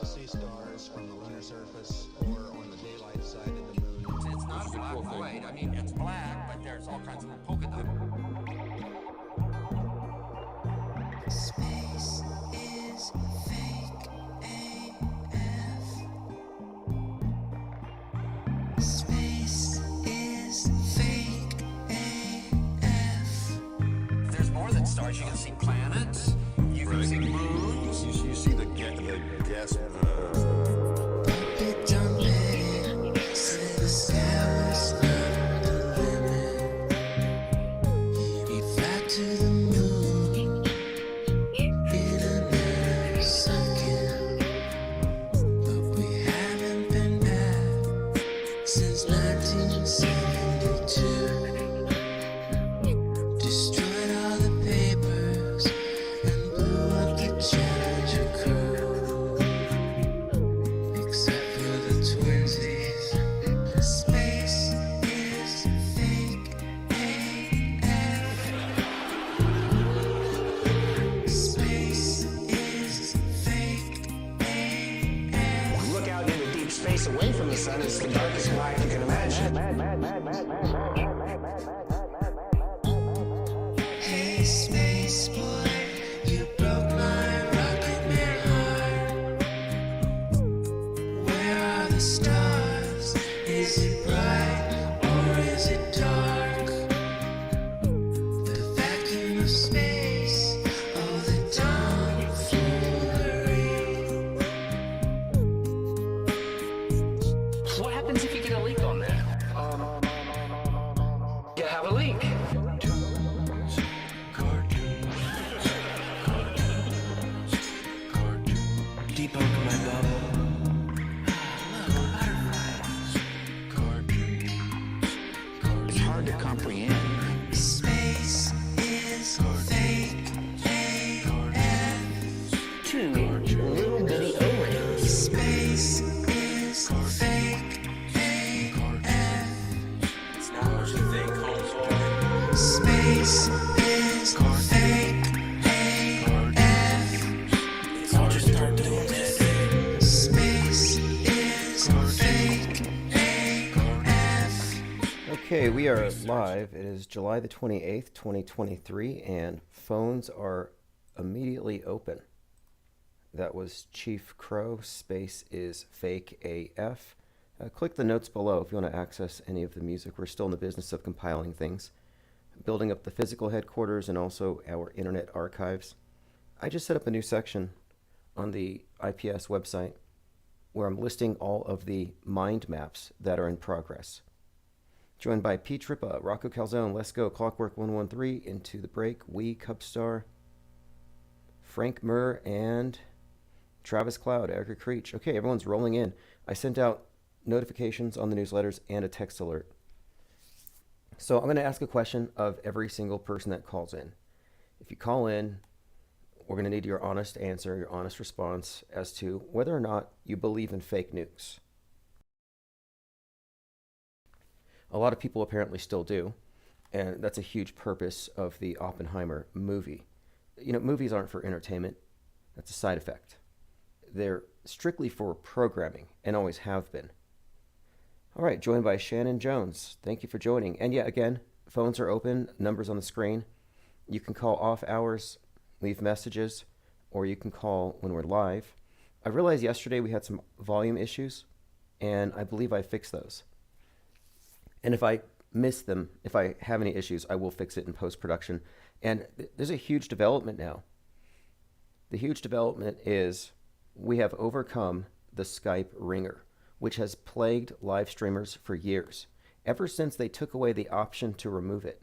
See stars from the lunar surface or on the daylight side of the moon. It's not black and white. I mean, it's black, but there's all kinds of polka dots. Space is fake AF. Space is fake AF. There's more than stars. You can see planets. You can see moons. You see the gas. Puppet on it. Said the sky was not the limit. He fly to the moon in a second. But we haven't been back since 1972. Destroyed all the papers and blew up the Challenger crew. Except for the twinsies. Space is fake AF. Space is fake AF. You look out into deep space away from the sun, it's the darkest night you can imagine. Hey, space boy, you broke my rocket man heart. Where are the stars? Is it bright or is it dark? The vacuum of space, oh, the tomfoolery. What happens if you get a leak on that? You have a leak. Deep over my bubble. It's hard to comprehend. Space is fake AF. Two little bitty O-rings. Space is fake AF. It's not what you think, homeboy. Space is fake AF. It's all just start doing this. Space is fake AF. Okay, we are live. It is July the 28th, 2023, and phones are immediately open. That was Chief Crow. Space is fake AF. Click the notes below if you want to access any of the music. We're still in the business of compiling things, building up the physical headquarters and also our internet archives. I just set up a new section on the IPS website where I'm listing all of the mind maps that are in progress. Joined by P. Trippa, Rocco Calzone, Let's Go, Clockwork 113, Into the Break, We, Cupstar, Frank Murr, and Travis Cloud, Erica Creech. Okay, everyone's rolling in. I sent out notifications on the newsletters and a text alert. So I'm going to ask a question of every single person that calls in. If you call in, we're going to need your honest answer, your honest response as to whether or not you believe in fake nukes. A lot of people apparently still do, and that's a huge purpose of the Oppenheimer movie. You know, movies aren't for entertainment. That's a side effect. They're strictly for programming and always have been. All right, joined by Shannon Jones. Thank you for joining. And yeah, again, phones are open, numbers on the screen. You can call off hours, leave messages, or you can call when we're live. I realized yesterday we had some volume issues, and I believe I fixed those. And if I miss them, if I have any issues, I will fix it in post-production. And there's a huge development now. The huge development is we have overcome the Skype ringer, which has plagued live streamers for years, ever since they took away the option to remove it.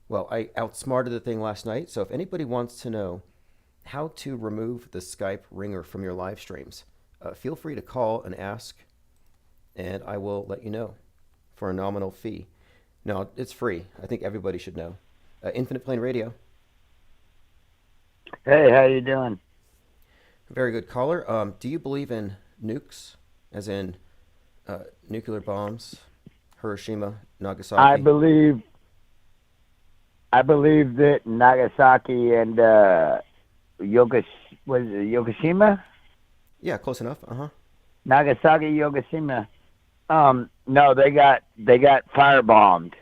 Well, I outsmarted the thing last night, so if anybody wants to know how to remove the Skype ringer from your live streams, feel free to call and ask, and I will let you know for a nominal fee. No, it's free. I think everybody should know. Infinite Plane Radio. Hey, how you doing? Very good caller. Do you believe in nukes, as in nuclear bombs, Hiroshima, Nagasaki? I believe that Nagasaki and was it Yokoshima? Yeah, close enough. Nagasaki, Yokohama. No, they got firebombed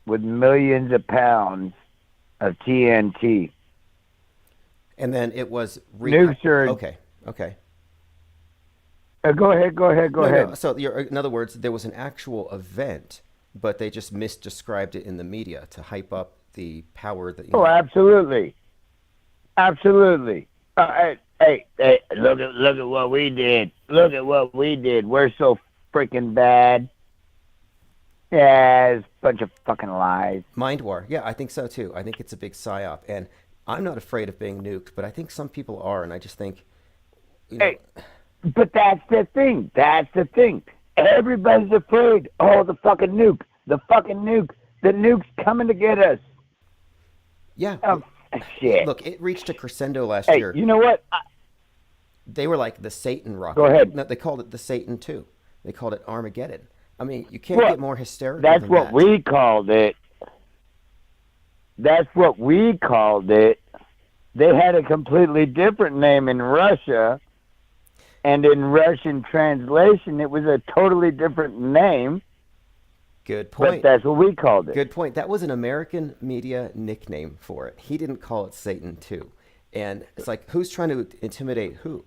with millions of pounds of TNT. And then it was Nukes are. Okay. Go ahead. Go ahead. No. So in other words, there was an actual event, but they just misdescribed it in the media to hype up the power that. Oh, absolutely. Hey, look at what we did. Look at what we did. We're so freaking bad. Yeah, it's a bunch of fucking lies. Mind war. Yeah, I think so too. I think it's a big psyop, and I'm not afraid of being nuked, but I think some people are, and I just think, Hey, but that's the thing. Everybody's afraid. Oh, the fucking nuke. The nuke's coming to get us. Yeah. Shit. Look, it reached a crescendo last Hey, year. you know what? They were like the Satan rocket. Go ahead. No, they called it the Satan 2. They called it Armageddon. I mean, you can't Well, get more hysterical That's than what that. we called it. They had a completely different name in Russia, and in Russian translation, it was a totally different name. Good point. But that's what we called it. Good point. That was an American media nickname for it. He didn't call it Satan 2. And it's like, who's trying to intimidate who?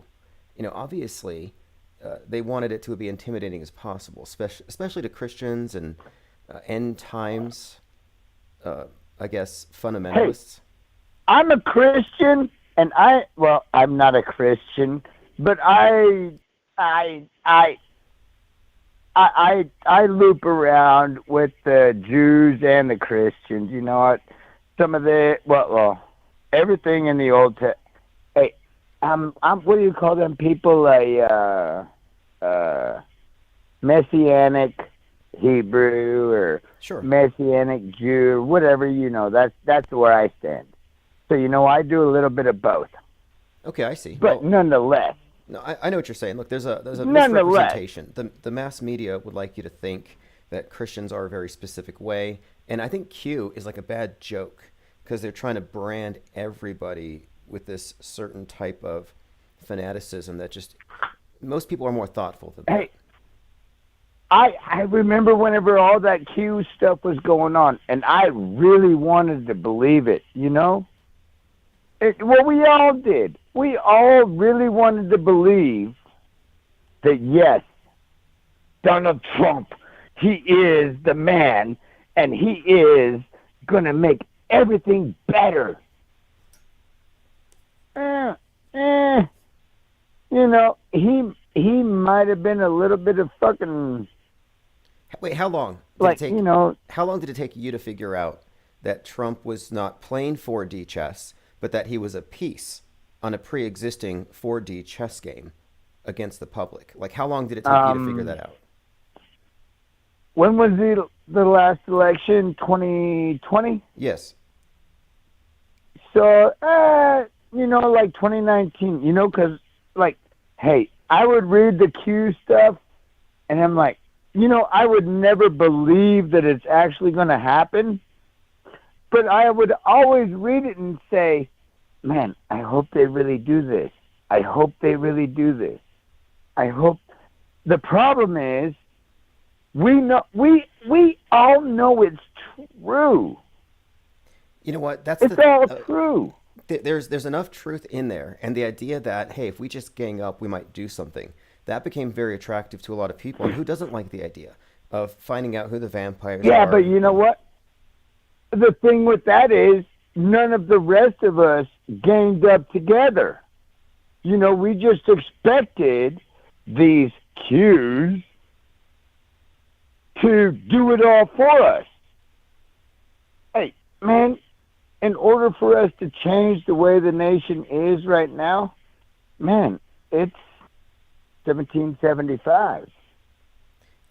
Obviously, they wanted it to be intimidating as possible, especially to Christians and end times, I guess, fundamentalists. Hey, I'm a Christian, and I'm not a Christian, but I loop around with the Jews and the Christians. You know what? Some of everything in the Old Testament. Hey, I'm what do you call them people? Messianic Hebrew or Sure. Messianic Jew, whatever. That's where I stand. So I do a little bit of both. Okay, I see. But nonetheless. No, I know what you're saying. Look, there's a Nonetheless. misrepresentation. The mass media would like you to think that Christians are a very specific way, and I think Q is like a bad joke because they're trying to brand everybody with this certain type of fanaticism that just most people are more thoughtful than that. Hey, I remember whenever all that Q stuff was going on, and I really wanted to believe it. Well, we all did. We all really wanted to believe that, yes, Donald Trump, he is the man, and he is going to make everything better. He might have been a little bit of fucking... Wait, how long? How long did it take you to figure out that Trump was not playing 4D chess, but that he was a piece on a pre-existing 4D chess game against the public? Like, how long did it take you to figure that out? When was the last election? 2020? Yes. So, like 2019, because, hey, I would read the Q stuff, and I'm like, I would never believe that it's actually going to happen, but I would always read it and say, man, I hope they really do this. I hope they really do this. I hope. The problem is, we all know it's true. You know what? It's all true. There's enough truth in there, and the idea that, hey, if we just gang up, we might do something, that became very attractive to a lot of people. And who doesn't like the idea of finding out who the vampires are? Yeah, but you know what? The thing with that is, none of the rest of us ganged up together. We just expected these Qs to do it all for us. Hey, man, in order for us to change the way the nation is right now, man, it's 1775.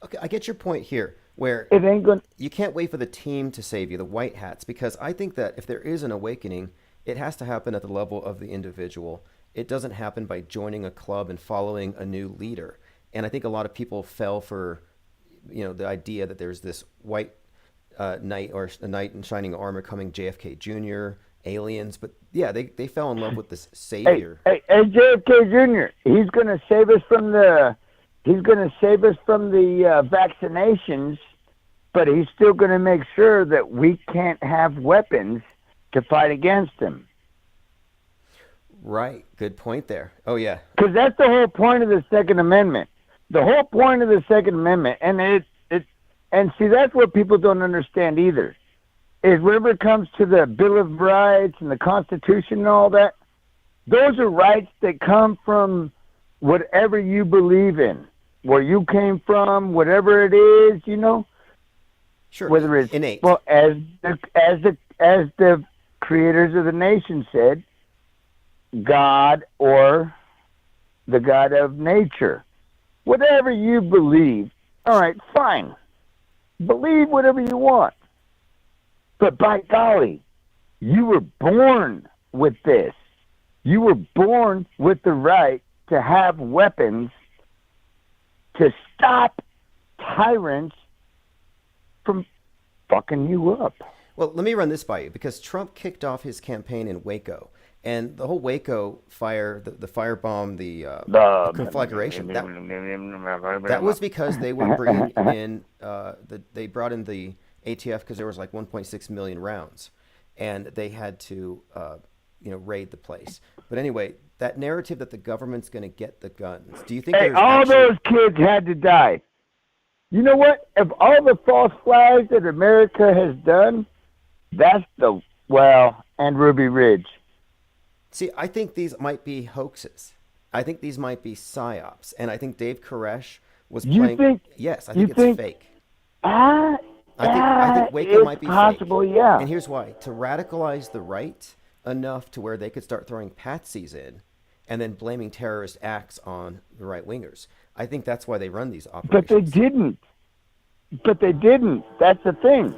Okay, I get your point here, where it ain't going. You can't wait for the team to save you, the white hats, because I think that if there is an awakening, it has to happen at the level of the individual. It doesn't happen by joining a club and following a new leader. And I think a lot of people fell for, the idea that there's this white knight or a knight in shining armor coming, JFK Jr., aliens, but yeah, they fell in love with this savior. Hey, JFK Jr. He's going to save us from the vaccinations, but he's still going to make sure that we can't have weapons to fight against him. Right. Good point there. Oh yeah. Because that's the whole point of the Second Amendment. The whole point of the Second Amendment, and see, that's what people don't understand either, is whenever it comes to the Bill of Rights and the Constitution and all that, those are rights that come from whatever you believe in, where you came from, whatever it is, Sure. whether it's innate. well, as the creators of the nation said, God or the God of nature. Whatever you believe, all right, fine. Believe whatever you want. But by golly, you were born with this. You were born with the right to have weapons to stop tyrants from fucking you up. Well, let me run this by you, because Trump kicked off his campaign in Waco. And the whole Waco fire, the firebomb, the conflagration, that was because they were bringing in, they brought in the ATF because there was like 1.6 million rounds, and they had to, raid the place. But anyway, that narrative that the government's going to get the guns, do you think? Hey, all those kids had to die. You know what? Of all the false flags that America has done, that's and Ruby Ridge. See, I think these might be hoaxes. I think these might be psyops, and I think Dave Koresh was playing. Think? Yes, I think it's fake. I think Waco might be possible, fake. Yeah. And here's why: to radicalize the right enough to where they could start throwing patsies in, and then blaming terrorist acts on the right wingers. I think that's why they run these operations. But they didn't. That's the thing.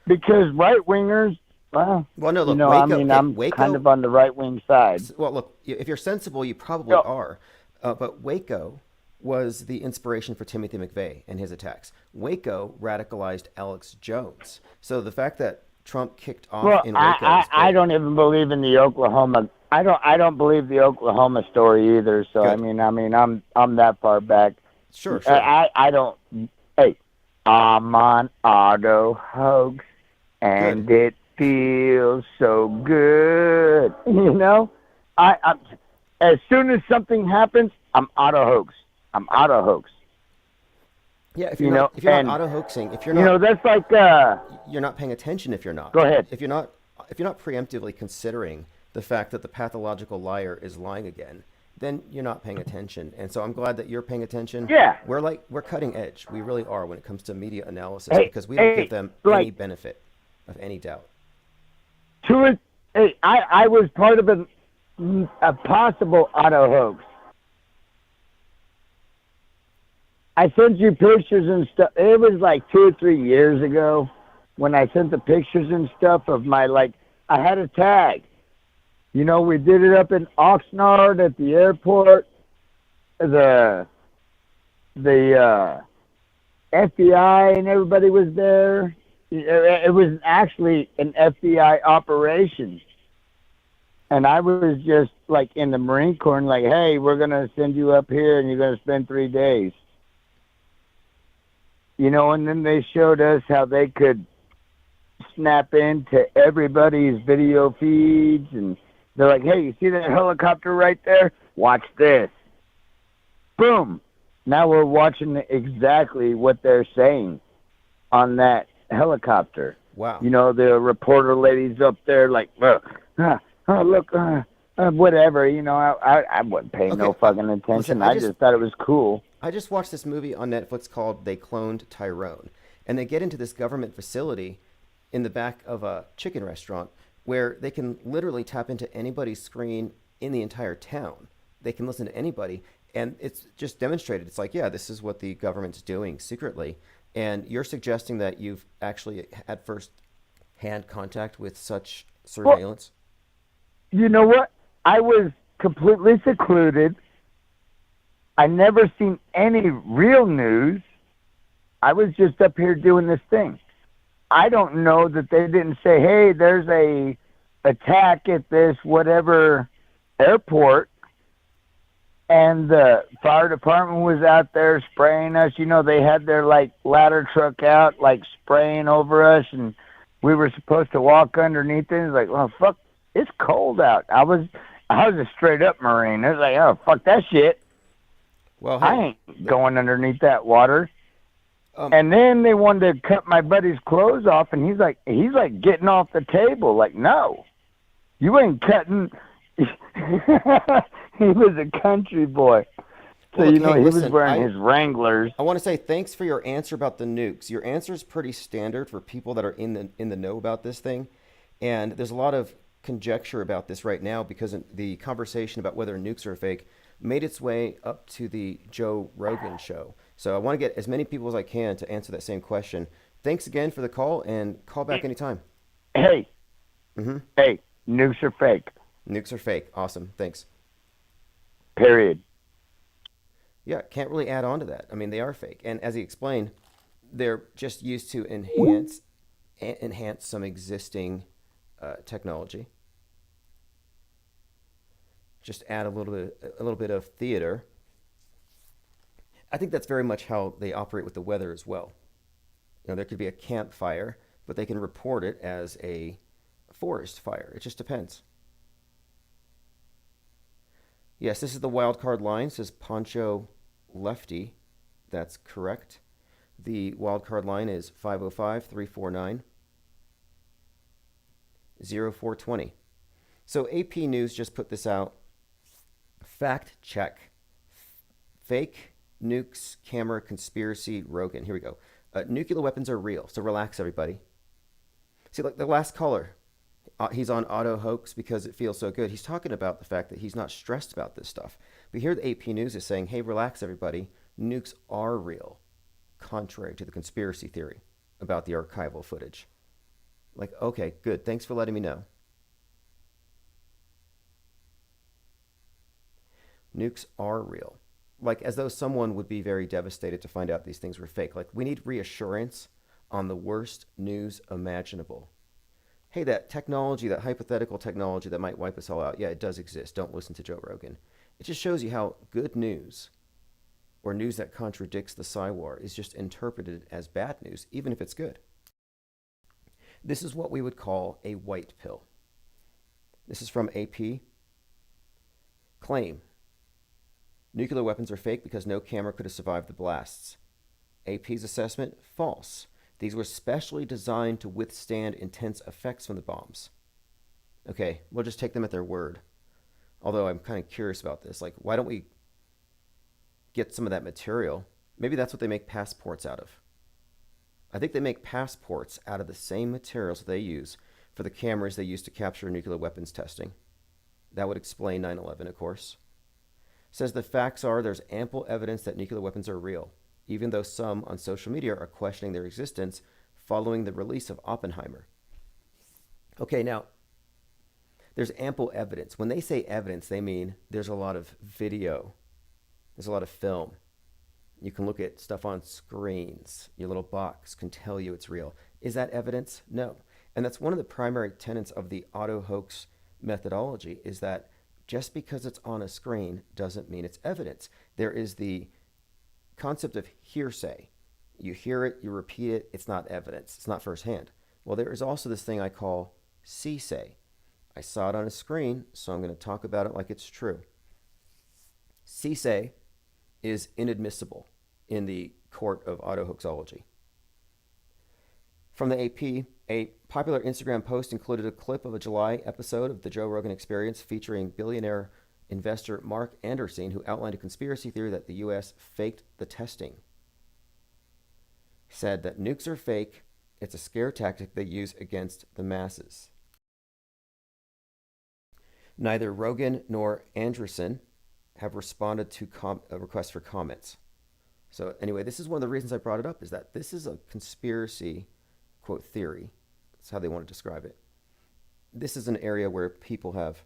Because right wingers. Well, no, look, Waco, I'm kind of on the right-wing side. Well, look, if you're sensible, you probably are. But Waco was the inspiration for Timothy McVeigh and his attacks. Waco radicalized Alex Jones. So the fact that Trump kicked off in Waco... I don't even believe in the Oklahoma... I don't believe the Oklahoma story either. So, Good. I'm that far back. Sure. I don't... Hey, I'm on auto hoax, and Good. it feels so good. I as soon as something happens, I'm auto hoax. Yeah, if you're not auto hoaxing, if you're not, that's like you're not paying attention. If you're not, go ahead. If you're not preemptively considering the fact that the pathological liar is lying again, then you're not paying attention. And so I'm glad that you're paying attention. Yeah, we're cutting edge. We really are when it comes to media analysis, because we don't give them any benefit of any doubt. I was part of a possible auto hoax. I sent you pictures and stuff. It was like 2 or 3 years ago when I sent the pictures and stuff of my, I had a tag. We did it up in Oxnard at the airport. The FBI and everybody was there. It was actually an FBI operation. And I was just in the Marine Corps and hey, we're going to send you up here and you're going to spend 3 days. And then they showed us how they could snap into everybody's video feeds. And they're like, hey, you see that helicopter right there? Watch this. Boom. Now we're watching exactly what they're saying on that helicopter. Wow. The reporter ladies up there look, whatever. I wasn't paying no fucking attention. Listen, I just thought it was cool. I just watched this movie on Netflix called They Cloned Tyrone. And they get into this government facility in the back of a chicken restaurant where they can literally tap into anybody's screen in the entire town. They can listen to anybody. And it's just demonstrated. It's this is what the government's doing secretly. And you're suggesting that you've actually had first-hand contact with such surveillance? Well, you know what? I was completely secluded. I never seen any real news. I was just up here doing this thing. I don't know that they didn't say, hey, there's a attack at this whatever airport, and the fire department was out there spraying us. You know, they had their like ladder truck out, like spraying over us, and we were supposed to walk underneath it. It's like, well, fuck, it's cold out. I was a straight up Marine. It's like, oh, fuck that shit. Well, I hey, ain't going underneath that water. And then they wanted to cut my buddy's clothes off, and he's like getting off the table. Like, no, you ain't cutting. He was a country boy, so well, you know hey, he listen, was wearing his Wranglers. I want to say thanks for your answer about the nukes. Your answer is pretty standard for people that are in the know about this thing, and there's a lot of conjecture about this right now because the conversation about whether nukes are fake made its way up to the Joe Rogan show. So I want to get as many people as I can to answer that same question. Thanks again for the call, and call back anytime. Hey, hey, nukes are fake. Nukes are fake. Awesome. Thanks. Period. Yeah, can't really add on to that. I mean, they are fake. And as he explained, they're just used to enhance some existing technology. Just add a little bit of theater. I think that's very much how they operate with the weather as well. You know, there could be a campfire, but they can report it as a forest fire. It just depends. Yes, this is the wild card line, says Poncho Lefty. That's correct. The wild card line is 505-349-0420. So AP News just put this out. Fact check. Fake nukes, camera, conspiracy, Rogan. Here we go. Nuclear weapons are real, so relax, everybody. See, like the last caller, he's on auto hoax because it feels so good. He's talking about the fact that he's not stressed about this stuff. But here the AP News is saying, hey, relax, everybody. Nukes are real, contrary to the conspiracy theory about the archival footage. Like, okay, good. Thanks for letting me know. Nukes are real. Like, as though someone would be very devastated to find out these things were fake. Like, we need reassurance on the worst news imaginable. Hey, that technology, that hypothetical technology that might wipe us all out, yeah, it does exist. Don't listen to Joe Rogan. It just shows you how good news, or news that contradicts the Psy-War, is just interpreted as bad news, even if it's good. This is what we would call a white pill. This is from AP. Claim. Nuclear weapons are fake because no camera could have survived the blasts. AP's assessment, false. These were specially designed to withstand intense effects from the bombs. Okay, we'll just take them at their word. Although I'm kind of curious about this. Like, why don't we get some of that material? Maybe that's what they make passports out of. I think they make passports out of the same materials they use for the cameras they use to capture nuclear weapons testing. That would explain 9/11, of course. Says the facts are there's ample evidence that nuclear weapons are real, even though some on social media are questioning their existence following the release of Oppenheimer. Okay, now, there's ample evidence. When they say evidence, they mean there's a lot of video. There's a lot of film. You can look at stuff on screens. Your little box can tell you it's real. Is that evidence? No. And that's one of the primary tenets of the auto hoax methodology, is that just because it's on a screen doesn't mean it's evidence. There is the concept of hearsay. You hear it, you repeat it, it's not evidence. It's not firsthand. Well, there is also this thing I call see-say. I saw it on a screen, so I'm going to talk about it like it's true. See-say is inadmissible in the court of auto hoaxology. From the AP, a popular Instagram post included a clip of a July episode of the Joe Rogan Experience featuring billionaire investor Mark Anderson, who outlined a conspiracy theory that the U.S. faked the testing. Said that nukes are fake. It's a scare tactic they use against the masses. Neither Rogan nor Anderson have responded to a request for comments. So anyway, this is one of the reasons I brought it up, is that this is a conspiracy, quote, theory. That's how they want to describe it. This is an area where people have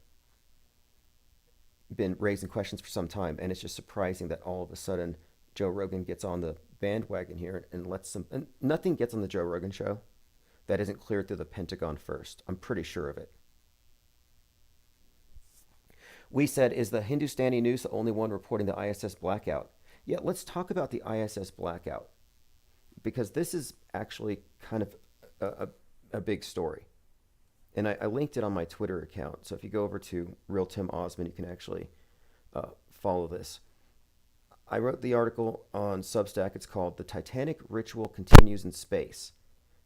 been raising questions for some time, and it's just surprising that all of a sudden Joe Rogan gets on the bandwagon here and lets some... And nothing gets on the Joe Rogan show that isn't cleared through the Pentagon first. I'm pretty sure of it. We said, is the Hindustani News the only one reporting the ISS blackout? Yeah, let's talk about the ISS blackout, because this is actually kind of a big story. And I linked it on my Twitter account. So if you go over to Real Tim Osman, you can actually follow this. I wrote the article on Substack. It's called "The Titanic Ritual Continues in Space: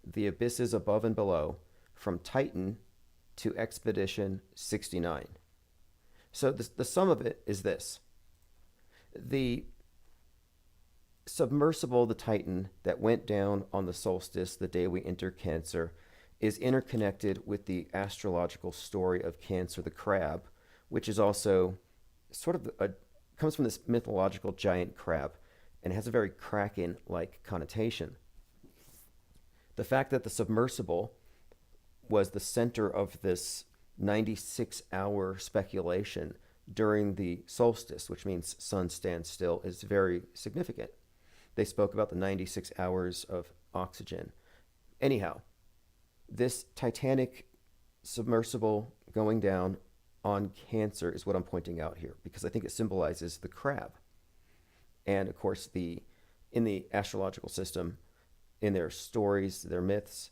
The Abysses Above and Below, from Titan to Expedition 69." So the sum of it is this. The submersible, the Titan, that went down on the solstice the day we enter Cancer, is interconnected with the astrological story of Cancer the crab, which is also sort of comes from this mythological giant crab, and has a very Kraken-like connotation. The fact that the submersible was the center of this 96-hour speculation during the solstice, which means sun stands still, is very significant. They spoke about the 96 hours of oxygen. Anyhow, this Titanic submersible going down on Cancer is what I'm pointing out here, because I think it symbolizes the crab. And of course, in the astrological system, in their stories, their myths,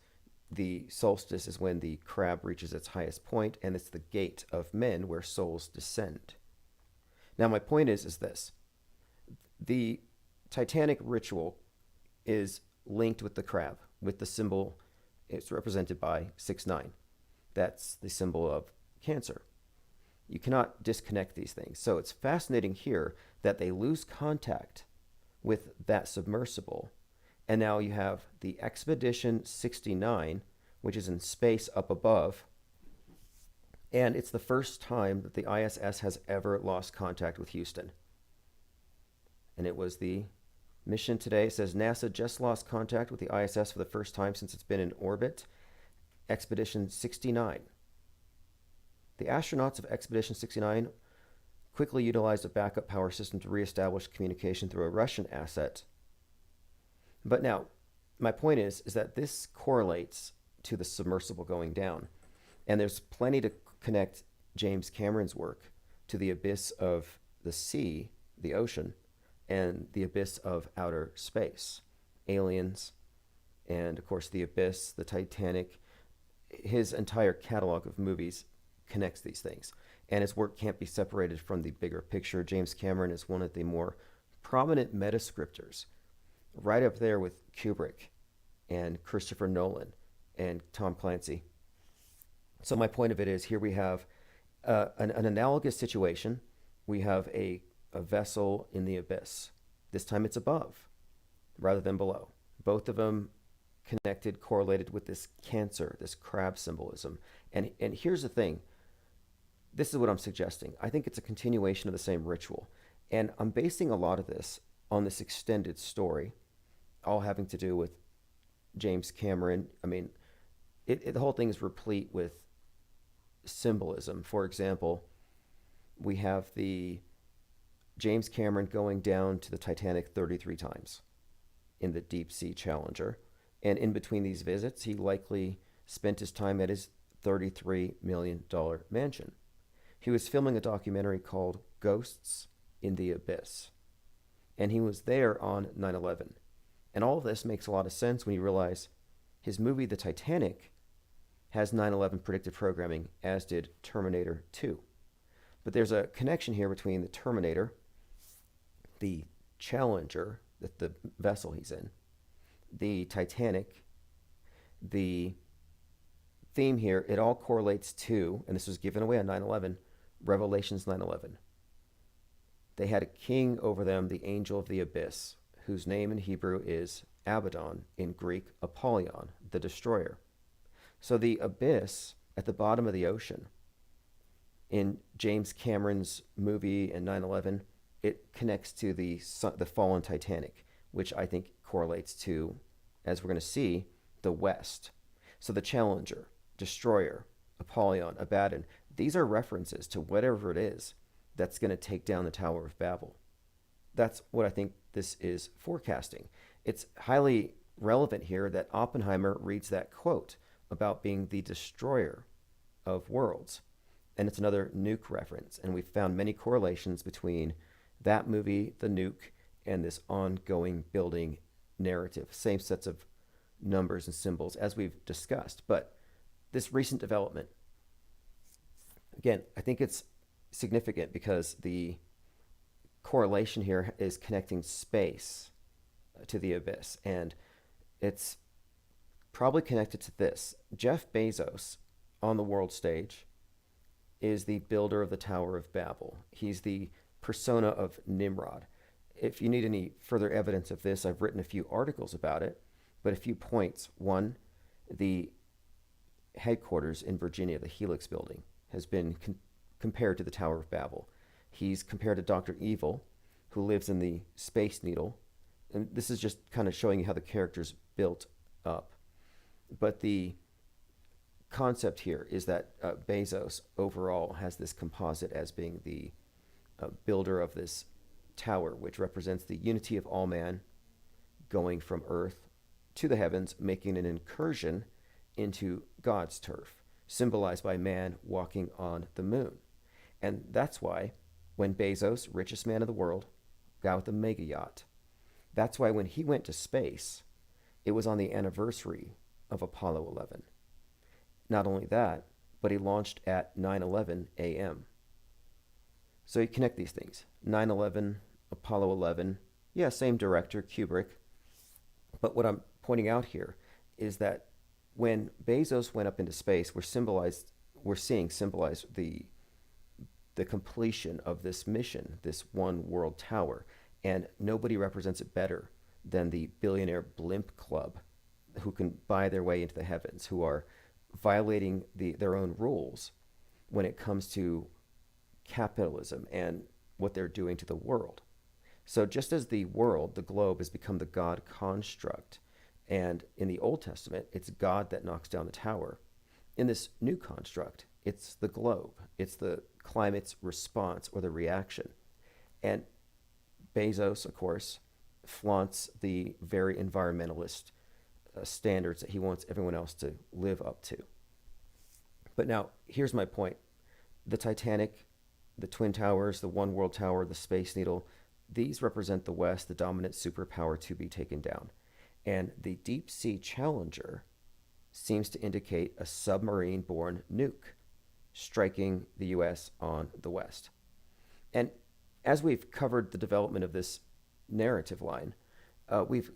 the solstice is when the crab reaches its highest point, and it's the gate of men where souls descend. Now, my point is this. The Titanic ritual is linked with the crab, with the symbol. It's represented by 6-9. That's the symbol of Cancer. You cannot disconnect these things. So it's fascinating here that they lose contact with that submersible. And now you have the Expedition 69, which is in space up above. And it's the first time that the ISS has ever lost contact with Houston. And it was the mission today. It says NASA just lost contact with the ISS for the first time since it's been in orbit. Expedition 69. The astronauts of Expedition 69 quickly utilized a backup power system to reestablish communication through a Russian asset. But now, my point is that this correlates to the submersible going down. And there's plenty to connect James Cameron's work to the abyss of the sea, the ocean, and the abyss of outer space. Aliens, and of course the abyss, the Titanic. His entire catalog of movies connects these things. And his work can't be separated from the bigger picture. James Cameron is one of the more prominent metascriptors, right up there with Kubrick and Christopher Nolan and Tom Clancy. So my point of it is, here we have an analogous situation. We have a vessel in the abyss. This time it's above rather than below. Both of them connected, correlated with this Cancer, this crab symbolism. And here's the thing. This is what I'm suggesting. I think it's a continuation of the same ritual. And I'm basing a lot of this on this extended story, all having to do with James Cameron. I mean, the whole thing is replete with symbolism. For example, we have the James Cameron going down to the Titanic 33 times in the Deep Sea Challenger. And in between these visits, he likely spent his time at his $33 million mansion. He was filming a documentary called Ghosts in the Abyss. And he was there on 9/11. And all of this makes a lot of sense when you realize his movie, The Titanic, has 9/11 predictive programming, as did Terminator 2. But there's a connection here between the Terminator, the Challenger, the vessel he's in, the Titanic, the theme here, it all correlates to, and this was given away on 9/11, Revelations 9/11. They had a king over them, the angel of the abyss, whose name in Hebrew is Abaddon, in Greek, Apollyon, the destroyer. So the abyss at the bottom of the ocean, in James Cameron's movie and 9/11, it connects to the fallen Titanic, which I think correlates to, as we're going to see, the West. So the Challenger, Destroyer, Apollyon, Abaddon, these are references to whatever it is that's going to take down the Tower of Babel. That's what I think this is forecasting. It's highly relevant here that Oppenheimer reads that quote about being the destroyer of worlds. And it's another Nuke reference. And we've found many correlations between that movie, The Nuke, and this ongoing building narrative. Same sets of numbers and symbols as we've discussed. But this recent development, again, I think it's significant because the correlation here is connecting space to the abyss. And it's probably connected to this. Jeff Bezos on the world stage is the builder of the Tower of Babel. He's the persona of Nimrod. If you need any further evidence of this, I've written a few articles about it, but a few points. One, the headquarters in Virginia, the Helix building, has been compared to the Tower of Babel. He's compared to Dr. Evil, who lives in the Space Needle. And this is just kind of showing you how the character's built up. But the concept here is that Bezos overall has this composite as being the builder of this tower, which represents the unity of all man going from earth to the heavens, making an incursion into God's turf, symbolized by man walking on the moon. And that's why when Bezos, richest man of the world, guy with a mega yacht, that's why when he went to space, it was on the anniversary of Apollo 11. Not only that, but he launched at 9:11 a.m. So you connect these things. 9/11, Apollo 11, yeah, same director, Kubrick. But what I'm pointing out here is that when Bezos went up into space, we're seeing symbolized the completion of this mission, this one world tower. And nobody represents it better than the billionaire blimp club who can buy their way into the heavens, who are violating their own rules when it comes to capitalism and what they're doing to the world. So just as the world, the globe, has become the God construct, and in the Old Testament, it's God that knocks down the tower, in this new construct, it's the globe. It's the climate's response or the reaction. And Bezos, of course, flaunts the very environmentalist standards that he wants everyone else to live up to. But now, here's my point. The Titanic, the Twin Towers, the One World Tower, the Space Needle, these represent the West, the dominant superpower to be taken down. And the Deep Sea Challenger seems to indicate a submarine-borne nuke striking the U.S. on the West. And as we've covered the development of this narrative line, we've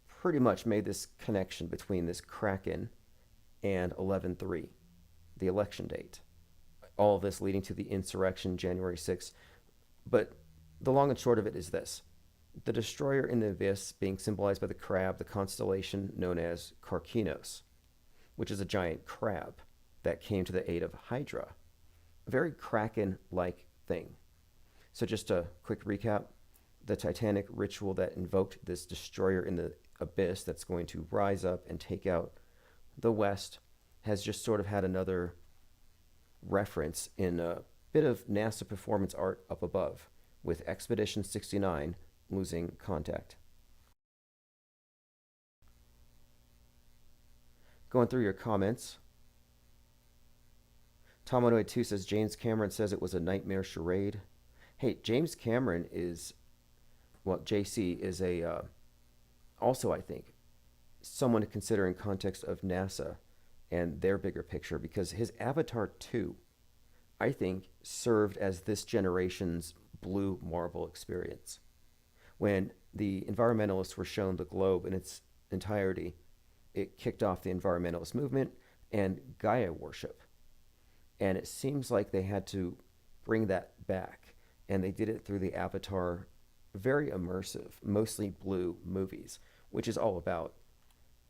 pretty much made this connection between this Kraken and 11/3, the election date. All of this leading to the insurrection, January 6th. But the long and short of it is this. The destroyer in the abyss being symbolized by the crab, the constellation known as Karkinos, which is a giant crab that came to the aid of Hydra. A very Kraken-like thing. So just a quick recap. The Titanic ritual that invoked this destroyer in the abyss that's going to rise up and take out the West has just sort of had another reference in a bit of NASA performance art up above, with Expedition 69 losing contact. Going through your comments. Tomonoid2 says James Cameron says it was a nightmare charade. Hey, James Cameron is, well, JC is a, also I think, someone to consider in context of NASA and their bigger picture, because his Avatar 2, I think, served as this generation's blue marble experience. When the environmentalists were shown the globe in its entirety, it kicked off the environmentalist movement and Gaia worship. And it seems like they had to bring that back. And they did it through the Avatar, very immersive, mostly blue movies, which is all about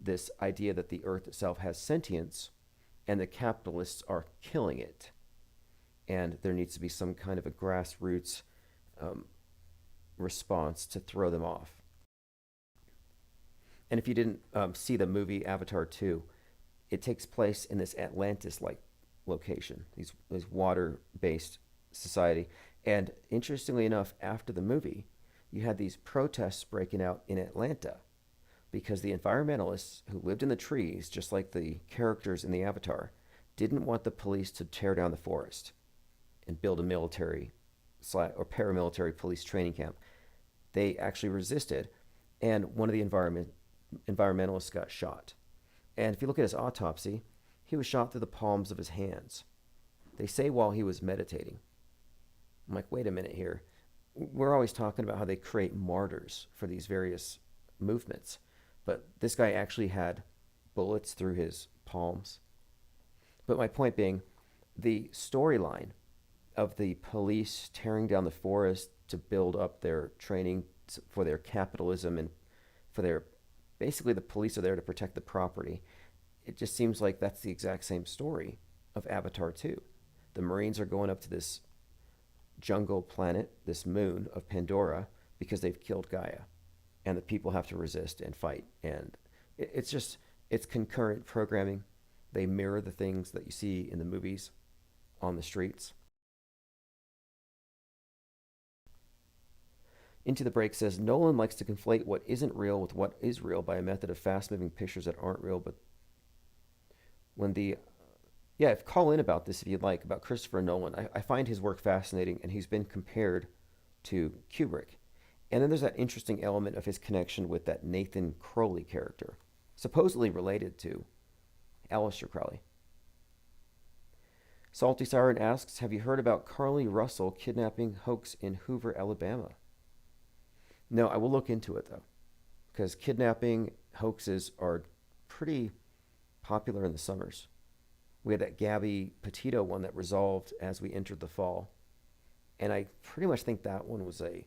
this idea that the Earth itself has sentience and the capitalists are killing it. And there needs to be some kind of a grassroots response to throw them off. And if you didn't see the movie Avatar 2, it takes place in this Atlantis-like location, these water-based society. And interestingly enough, after the movie, you had these protests breaking out in Atlanta because the environmentalists who lived in the trees, just like the characters in the Avatar, didn't want the police to tear down the forest. and build a military or paramilitary police training camp. They actually resisted, and one of the environmentalists got shot. And if you look at his autopsy, he was shot through the palms of his hands. They say while he was meditating. I'm like, wait a minute here. We're always talking about how they create martyrs for these various movements, but this guy actually had bullets through his palms. But my point being, the storyline of the police tearing down the forest to build up their training for their capitalism and for their, basically the police are there to protect the property. It just seems like that's the exact same story of Avatar 2. The Marines are going up to this jungle planet, this moon of Pandora, because they've killed Gaia. And the people have to resist and fight. And it's concurrent programming. They mirror the things that you see in the movies on the streets. Into the Break says, Nolan likes to conflate what isn't real with what is real by a method of fast-moving pictures that aren't real, but when the... Yeah, call in about this if you'd like, about Christopher Nolan. I find his work fascinating, and he's been compared to Kubrick. And then there's that interesting element of his connection with that Nathan Crowley character, supposedly related to Aleister Crowley. Salty Siren asks, have you heard about Carly Russell kidnapping hoax in Hoover, Alabama? No, I will look into it, though, because kidnapping hoaxes are pretty popular in the summers. We had that Gabby Petito one that resolved as we entered the fall. And I pretty much think that one was a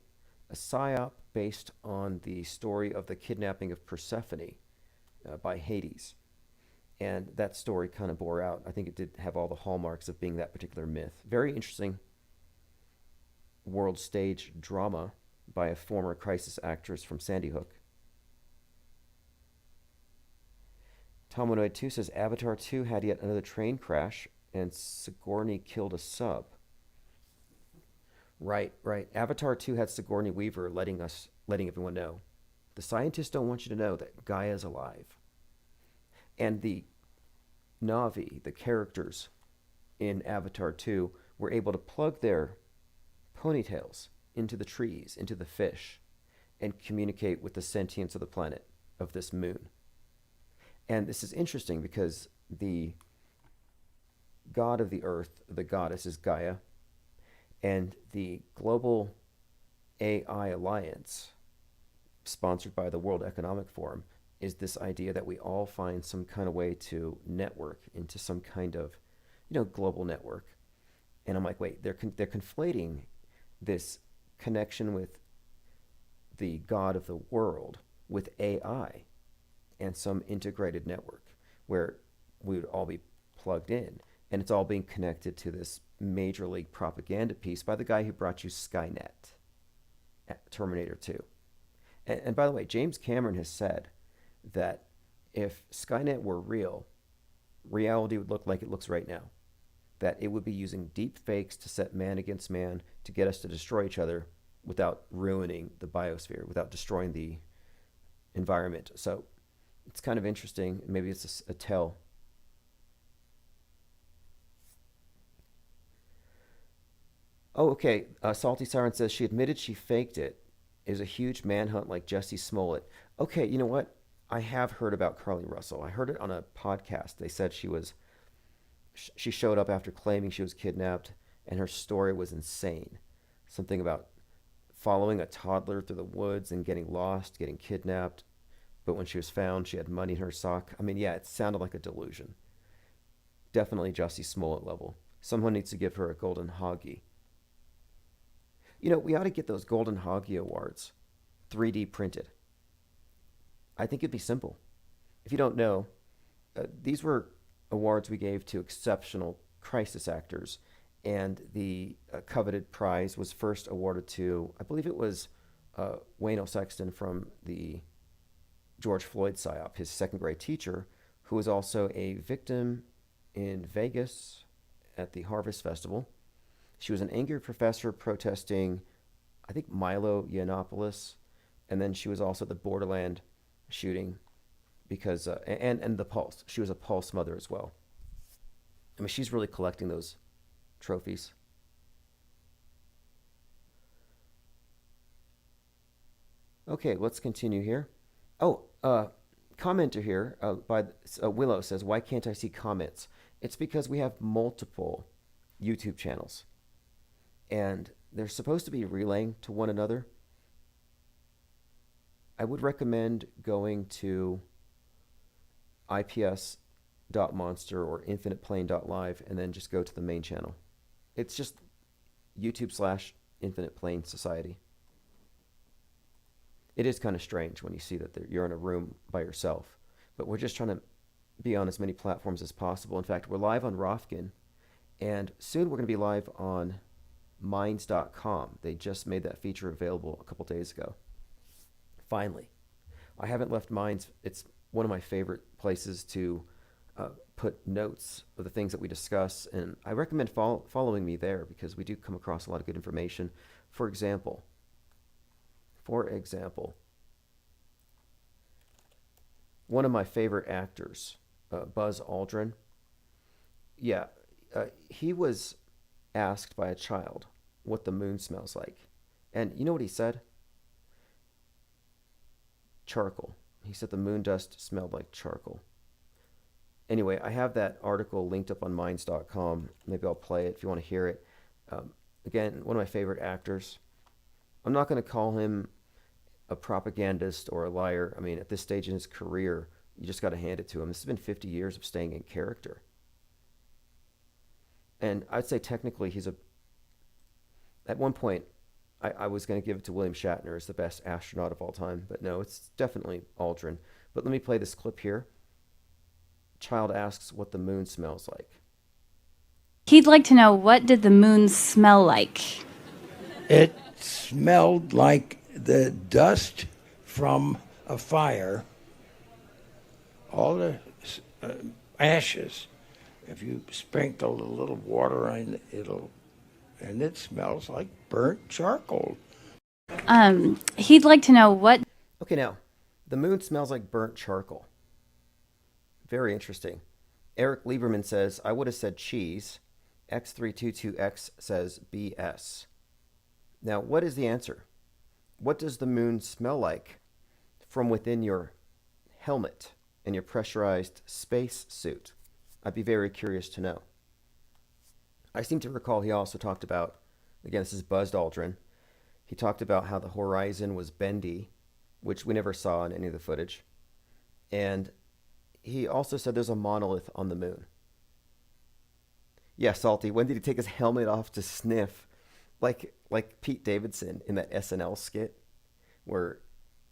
psyop based on the story of the kidnapping of Persephone by Hades. And that story kind of bore out. I think it did have all the hallmarks of being that particular myth. Very interesting world stage drama by a former Crisis actress from Sandy Hook. Tomonoid 2 says Avatar 2 had yet another train crash and Sigourney killed a sub. Right. Avatar 2 had Sigourney Weaver letting everyone know. The scientists don't want you to know that Gaia is alive. And the Na'vi, the characters in Avatar 2, were able to plug their ponytails into the trees, into the fish, and communicate with the sentience of the planet, of this moon. And this is interesting because the god of the earth, the goddess, is Gaia, and the Global AI Alliance, sponsored by the World Economic Forum, is this idea that we all find some kind of way to network into some kind of, global network. And I'm like, wait, they're conflating this connection with the god of the world with AI and some integrated network where we would all be plugged in. And it's all being connected to this major league propaganda piece by the guy who brought you Skynet at Terminator 2. And by the way, James Cameron has said that if Skynet were real, reality would look like it looks right now. That it would be using deep fakes to set man against man to get us to destroy each other without ruining the biosphere, without destroying the environment. So it's kind of interesting. Maybe it's a tell. Oh, okay. Salty Siren says she admitted she faked it. It was a huge manhunt like Jesse Smollett. Okay, you know what? I have heard about Carly Russell. I heard it on a podcast. They said she showed up after claiming she was kidnapped, and her story was insane. Something about following a toddler through the woods and getting lost, getting kidnapped. But when she was found, she had money in her sock. I mean, yeah, it sounded like a delusion. Definitely Jussie Smollett level. Someone needs to give her a golden hoggy. We ought to get those golden hoggy awards 3D printed. I think it'd be simple. If you don't know, these were awards we gave to exceptional crisis actors, and the coveted prize was first awarded to, I believe it was Wayne O. Sexton from the George Floyd psyop, his second grade teacher, who was also a victim in Vegas at the Harvest Festival. She was an angry professor protesting, I think, Milo Yiannopoulos, and then she was also at the Borderland shooting because, and the Pulse. She was a Pulse mother as well. I mean, she's really collecting those trophies. Okay, let's continue here. Oh, commenter here by Willow says, "Why can't I see comments?" It's because we have multiple YouTube channels, and they're supposed to be relaying to one another. I would recommend going to ips.monster or infiniteplane.live and then just go to the main channel. It's just YouTube/Infinite Plane Society. It is kind of strange when you see that you're in a room by yourself, but we're just trying to be on as many platforms as possible. In fact, we're live on Rofkin, and soon we're going to be live on Minds.com. They just made that feature available a couple days ago. Finally, I haven't left Minds. It's one of my favorite places to put notes of the things that we discuss, and I recommend following me there because we do come across a lot of good information. For example, one of my favorite actors, Buzz Aldrin, he was asked by a child what the moon smells like. And you know what he said? Charcoal. He said the moon dust smelled like charcoal. Anyway, I have that article linked up on minds.com. Maybe I'll play it if you want to hear it. Again, one of my favorite actors. I'm not going to call him a propagandist or a liar. I mean, at this stage in his career, you just got to hand it to him. This has been 50 years of staying in character. And I'd say technically at one point, I was going to give it to William Shatner as the best astronaut of all time, but no, it's definitely Aldrin. But let me play this clip here. Child asks what the moon smells like. He'd like to know, what did the moon smell like? It smelled like the dust from a fire, all the ashes. If you sprinkle a little water on it, and it smells like burnt charcoal. He'd like to know what... Okay, now, the moon smells like burnt charcoal. Very interesting. Eric Lieberman says, I would have said cheese. X322X says BS. Now, what is the answer? What does the moon smell like from within your helmet and your pressurized space suit? I'd be very curious to know. I seem to recall he also talked about, again, this is Buzz Aldrin, he talked about how the horizon was bendy, which we never saw in any of the footage. And he also said there's a monolith on the moon. Yeah, Salty, when did he take his helmet off to sniff? Like Pete Davidson in that SNL skit where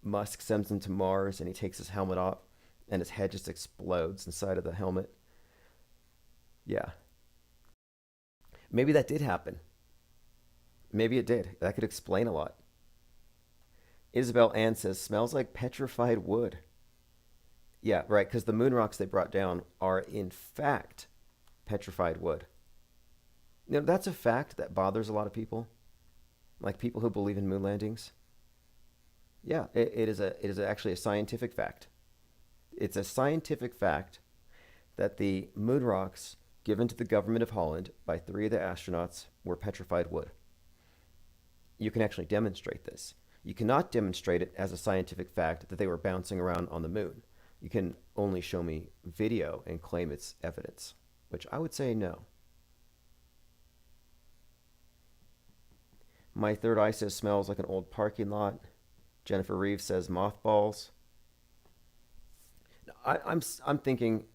Musk sends him to Mars and he takes his helmet off and his head just explodes inside of the helmet. Yeah. Maybe that did happen. Maybe it did. That could explain a lot. Isabel Ann says, smells like petrified wood. Yeah, right, because the moon rocks they brought down are, in fact, petrified wood. You know, that's a fact that bothers a lot of people, like people who believe in moon landings. Yeah, it is actually a scientific fact. It's a scientific fact that the moon rocks given to the government of Holland by 3 of the astronauts were petrified wood. You can actually demonstrate this. You cannot demonstrate it as a scientific fact that they were bouncing around on the moon. You can only show me video and claim it's evidence, which I would say no. My third eye says smells like an old parking lot. Jennifer Reeves says mothballs. I'm thinking,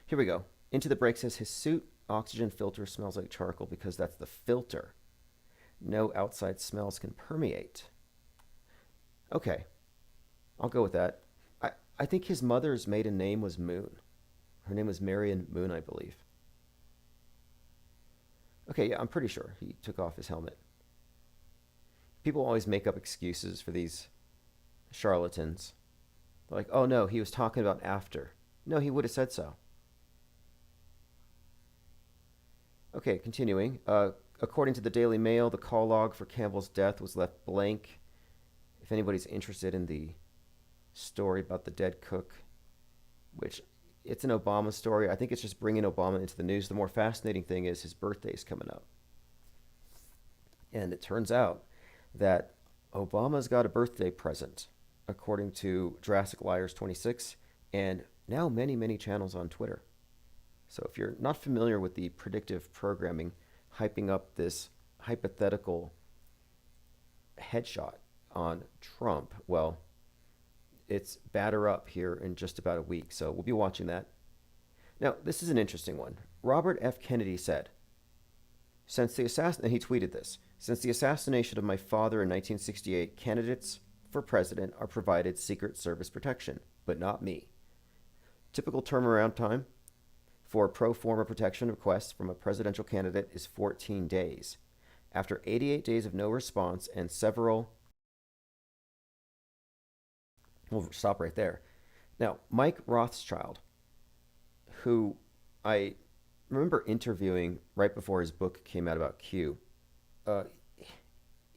here we go. Into the Break says his suit oxygen filter smells like charcoal because that's the filter. No outside smells can permeate. Okay, I'll go with that. I think his mother's maiden name was Moon. Her name was Marion Moon, I believe. Okay, yeah, I'm pretty sure he took off his helmet. People always make up excuses for these charlatans. They're like, oh no, he was talking about after. No, he would have said so. Okay, continuing. According to the Daily Mail, the call log for Campbell's death was left blank. If anybody's interested in the story about the dead cook, which it's an Obama story, I think it's just bringing Obama into the news. The more fascinating thing is his birthday's coming up. And it turns out that Obama's got a birthday present, according to Jurassic Liars 26, and now many, many channels on Twitter. So if you're not familiar with the predictive programming hyping up this hypothetical headshot on Trump, well, it's batter up here in just about a week. So we'll be watching that. Now, this is an interesting one. Robert F. Kennedy said, and he tweeted this, since the assassination of my father in 1968, candidates for president are provided Secret Service protection, but not me. Typical turnaround time for pro forma protection requests from a presidential candidate is 14 days. After 88 days of no response and several... We'll stop right there. Now, Mike Rothschild, who I remember interviewing right before his book came out about Q,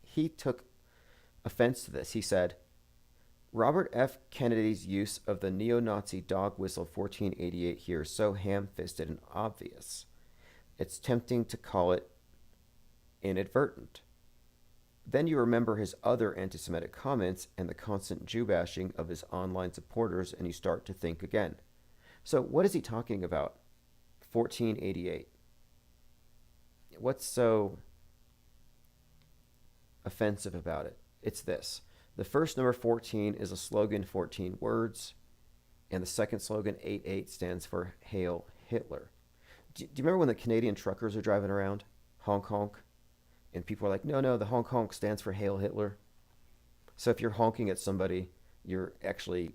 he took offense to this. He said, Robert F. Kennedy's use of the neo-Nazi dog whistle 1488 here is so ham-fisted and obvious. It's tempting to call it inadvertent. Then you remember his other anti-Semitic comments and the constant Jew-bashing of his online supporters, and you start to think again. So what is he talking about? 1488. What's so offensive about it? It's this. The first number 14 is a slogan, 14 words, and the second slogan, 88, stands for Hail Hitler. Do you remember when the Canadian truckers are driving around? Honk honk. And people are like, no, the honk honk stands for Hail Hitler. So if you're honking at somebody, you're actually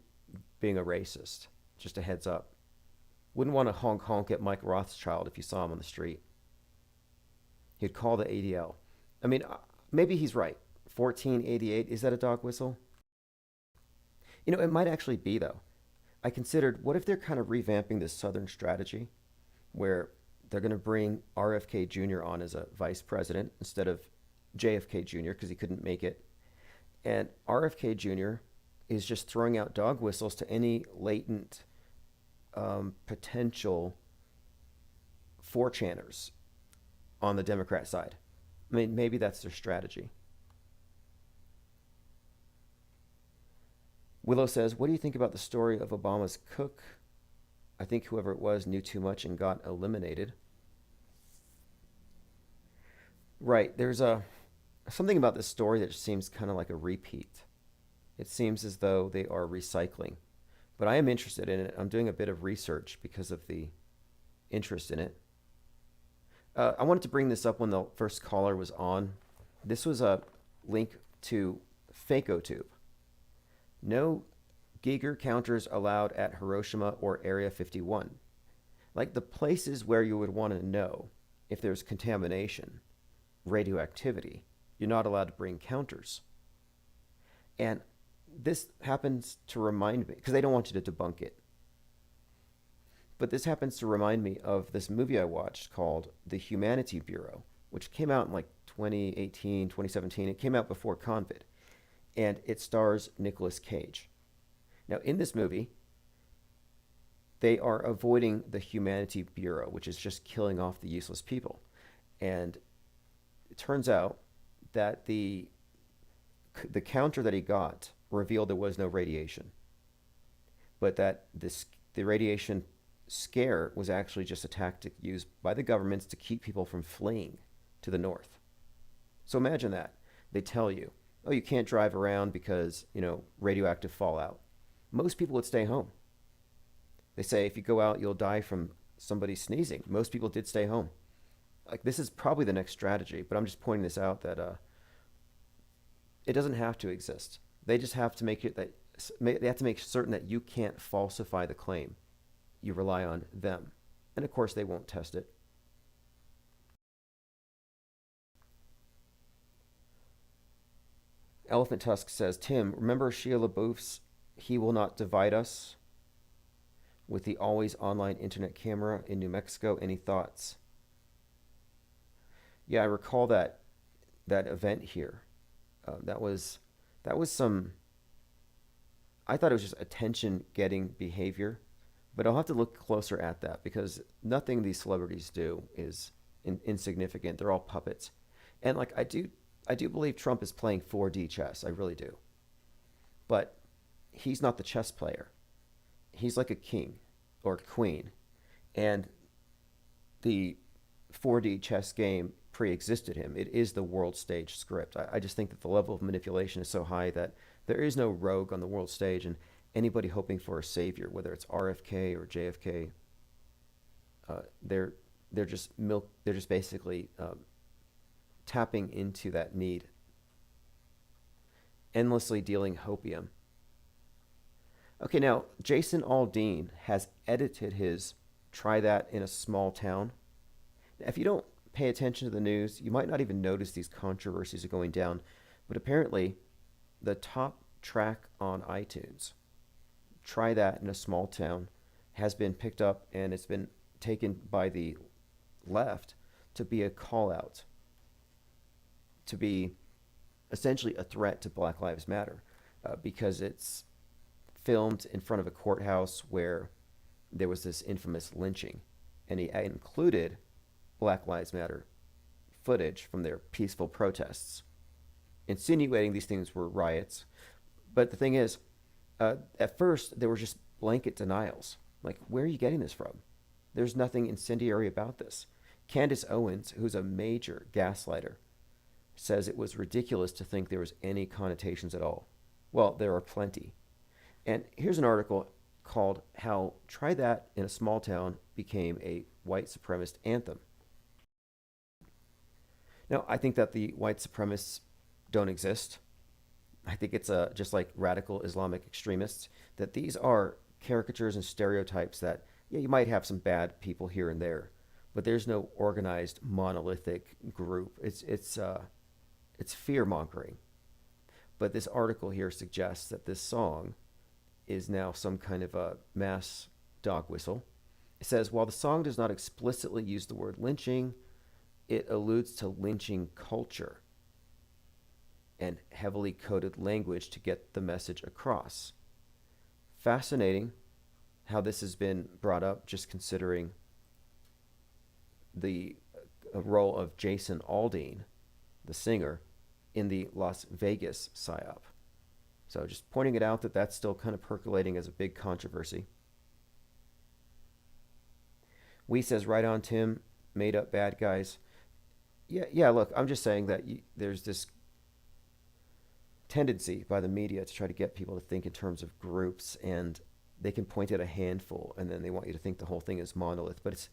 being a racist. Just a heads up. Wouldn't want to honk honk at Mike Rothschild if you saw him on the street. He'd call the ADL. I mean, maybe he's right. 1488, is that a dog whistle? You know, it might actually be, though. I considered, what if they're kind of revamping this Southern strategy where they're going to bring RFK Jr. on as a vice president instead of JFK Jr. because he couldn't make it. And RFK Jr. is just throwing out dog whistles to any latent potential 4chaners on the Democrat side. I mean, maybe that's their strategy. Willow says, what do you think about the story of Obama's cook? I think whoever it was knew too much and got eliminated. Right, there's something about this story that just seems kind of like a repeat. It seems as though they are recycling. But I am interested in it. I'm doing a bit of research because of the interest in it. I wanted to bring this up when the first caller was on. This was a link to FakeOtube. No Geiger counters allowed at Hiroshima or Area 51. Like the places where you would want to know if there's contamination, radioactivity, you're not allowed to bring counters. And this happens to remind me, because they don't want you to debunk it, but this happens to remind me of this movie I watched called The Humanity Bureau, which came out in like 2018, 2017. It came out before COVID, and it stars Nicolas Cage. Now, in this movie, they are avoiding the Humanity Bureau, which is just killing off the useless people. And it turns out that the counter that he got revealed there was no radiation, but that the radiation scare was actually just a tactic used by the governments to keep people from fleeing to the north. So imagine that. They tell you, oh, you can't drive around because, radioactive fallout. Most people would stay home. They say if you go out, you'll die from somebody sneezing. Most people did stay home. Like, this is probably the next strategy, but I'm just pointing this out that it doesn't have to exist. They just have to make it that they have to make certain that you can't falsify the claim. You rely on them. And of course, they won't test it. Elephant Tusk says, Tim, remember Shia LaBeouf's He Will Not Divide Us with the always online internet camera in New Mexico? Any thoughts? Yeah, I recall that event here. That was some, I thought it was just attention-getting behavior, but I'll have to look closer at that because nothing these celebrities do is insignificant. They're all puppets. And like I I do believe Trump is playing 4D chess. I really do. But he's not the chess player. He's like a king or queen. And the 4D chess game pre-existed him. It is the world stage script. I just think that the level of manipulation is so high that there is no rogue on the world stage, and anybody hoping for a savior, whether it's RFK or JFK, they're just basically tapping into that need, endlessly dealing hopium. Okay, now Jason Aldean has edited his "Try That in a Small Town." Now, if you don't pay attention to the news, you might not even notice these controversies are going down, but apparently the top track on iTunes, "Try That in a Small Town," has been picked up, and it's been taken by the left to be a call out, to be essentially a threat to Black Lives Matter, because it's filmed in front of a courthouse where there was this infamous lynching, and he included Black Lives Matter footage from their peaceful protests, insinuating these things were riots. But the thing is, at first, there were just blanket denials. Like, where are you getting this from? There's nothing incendiary about this. Candace Owens, who's a major gaslighter, says it was ridiculous to think there was any connotations at all. Well, there are plenty. And here's an article called "How Try That in a Small Town Became a White Supremacist Anthem." Now, I think that the white supremacists don't exist. I think it's just like radical Islamic extremists, that these are caricatures and stereotypes that, yeah, you might have some bad people here and there, but there's no organized monolithic group. It's fear mongering. But this article here suggests that this song is now some kind of a mass dog whistle. It says, while the song does not explicitly use the word lynching, it alludes to lynching culture and heavily coded language to get the message across. Fascinating how this has been brought up, just considering the role of Jason Aldean, the singer, in the Las Vegas psyop. So just pointing it out that that's still kind of percolating as a big controversy. We says, right on, Tim, made up bad guys. Yeah, look, I'm just saying that there's this tendency by the media to try to get people to think in terms of groups, and they can point at a handful, and then they want you to think the whole thing is monolith, but it's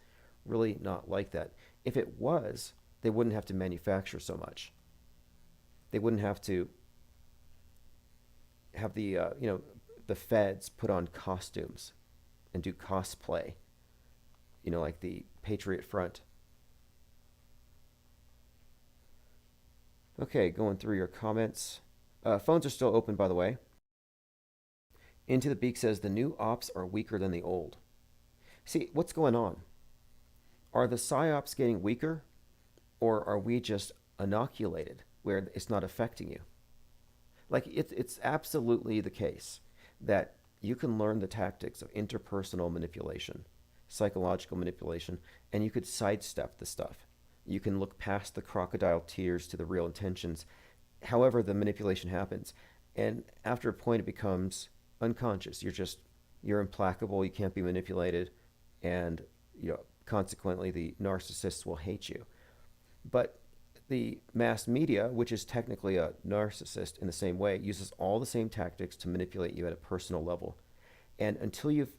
really not like that. If it was, they wouldn't have to manufacture so much. They wouldn't have to have the feds put on costumes and do cosplay, like the Patriot Front. Okay, going through your comments. Phones are still open, by the way. Into the Beak says, the new ops are weaker than the old. See, what's going on? Are the psyops getting weaker, or are we just inoculated where it's not affecting you? Like, it's absolutely the case that you can learn the tactics of interpersonal manipulation, psychological manipulation, and you could sidestep the stuff. You can look past the crocodile tears to the real intentions, however the manipulation happens. And after a point, it becomes unconscious. You're implacable, you can't be manipulated, and consequently the narcissists will hate you. But the mass media, which is technically a narcissist in the same way, uses all the same tactics to manipulate you at a personal level. And until you've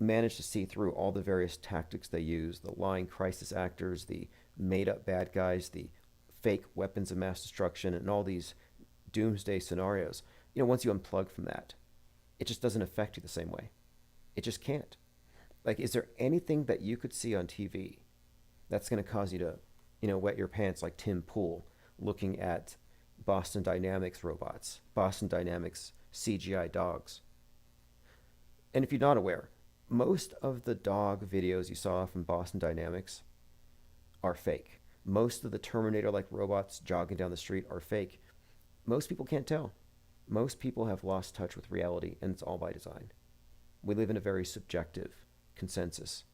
managed to see through all the various tactics they use, the lying crisis actors, the made-up bad guys, the fake weapons of mass destruction, and all these doomsday scenarios, once you unplug from that, it just doesn't affect you the same way. It just can't. Like, is there anything that you could see on TV that's going to cause you to, wet your pants like Tim Pool looking at Boston Dynamics robots, Boston Dynamics CGI dogs? And if you're not aware, most of the dog videos you saw from Boston Dynamics are fake. Most of the Terminator-like robots jogging down the street are fake. Most people can't tell. Most people have lost touch with reality, and it's all by design. We live in a very subjective consensus.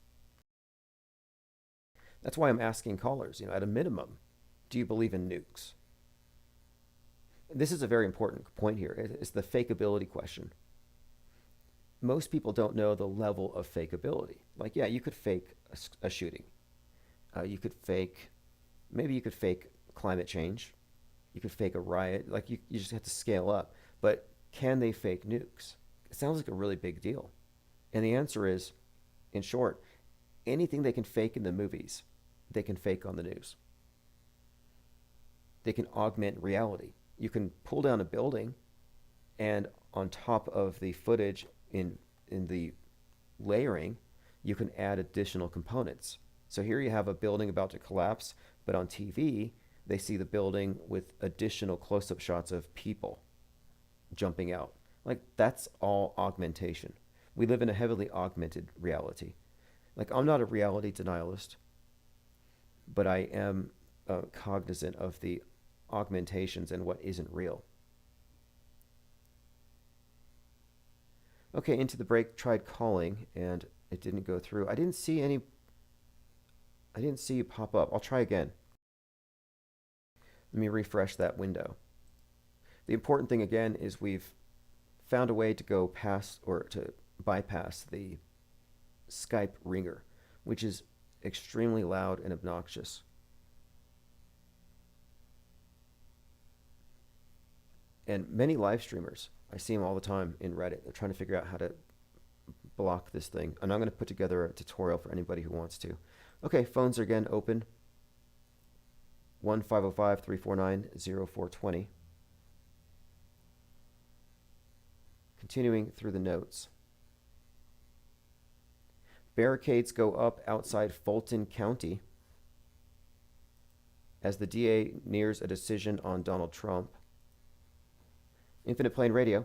That's why I'm asking callers, at a minimum, do you believe in nukes? This is a very important point here. It's the fakeability question. Most people don't know the level of fakeability. Like, yeah, you could fake a shooting. You could fake, maybe you could fake climate change. You could fake a riot. Like, you just have to scale up. But can they fake nukes? It sounds like a really big deal. And the answer is, in short, anything they can fake in the movies, they can fake on the news. They can augment reality. You can pull down a building, and on top of the footage in the layering, you can add additional components. So here you have a building about to collapse, but on TV, they see the building with additional close-up shots of people jumping out. Like, that's all augmentation. We live in a heavily augmented reality. Like, I'm not a reality denialist, but I am cognizant of the augmentations and what isn't real. Okay, Into the Break tried calling and it didn't go through. I didn't see you pop up. I'll try again. Let me refresh that window. The important thing again is we've found a way to go past or to bypass the Skype ringer, which is extremely loud and obnoxious. And many live streamers, I see them all the time in Reddit. They're trying to figure out how to block this thing. And I'm going to put together a tutorial for anybody who wants to. Okay, phones are again open. 1-505-349-0420. Continuing through the notes. Barricades go up outside Fulton County as the DA nears a decision on Donald Trump. Infinite Plane Radio.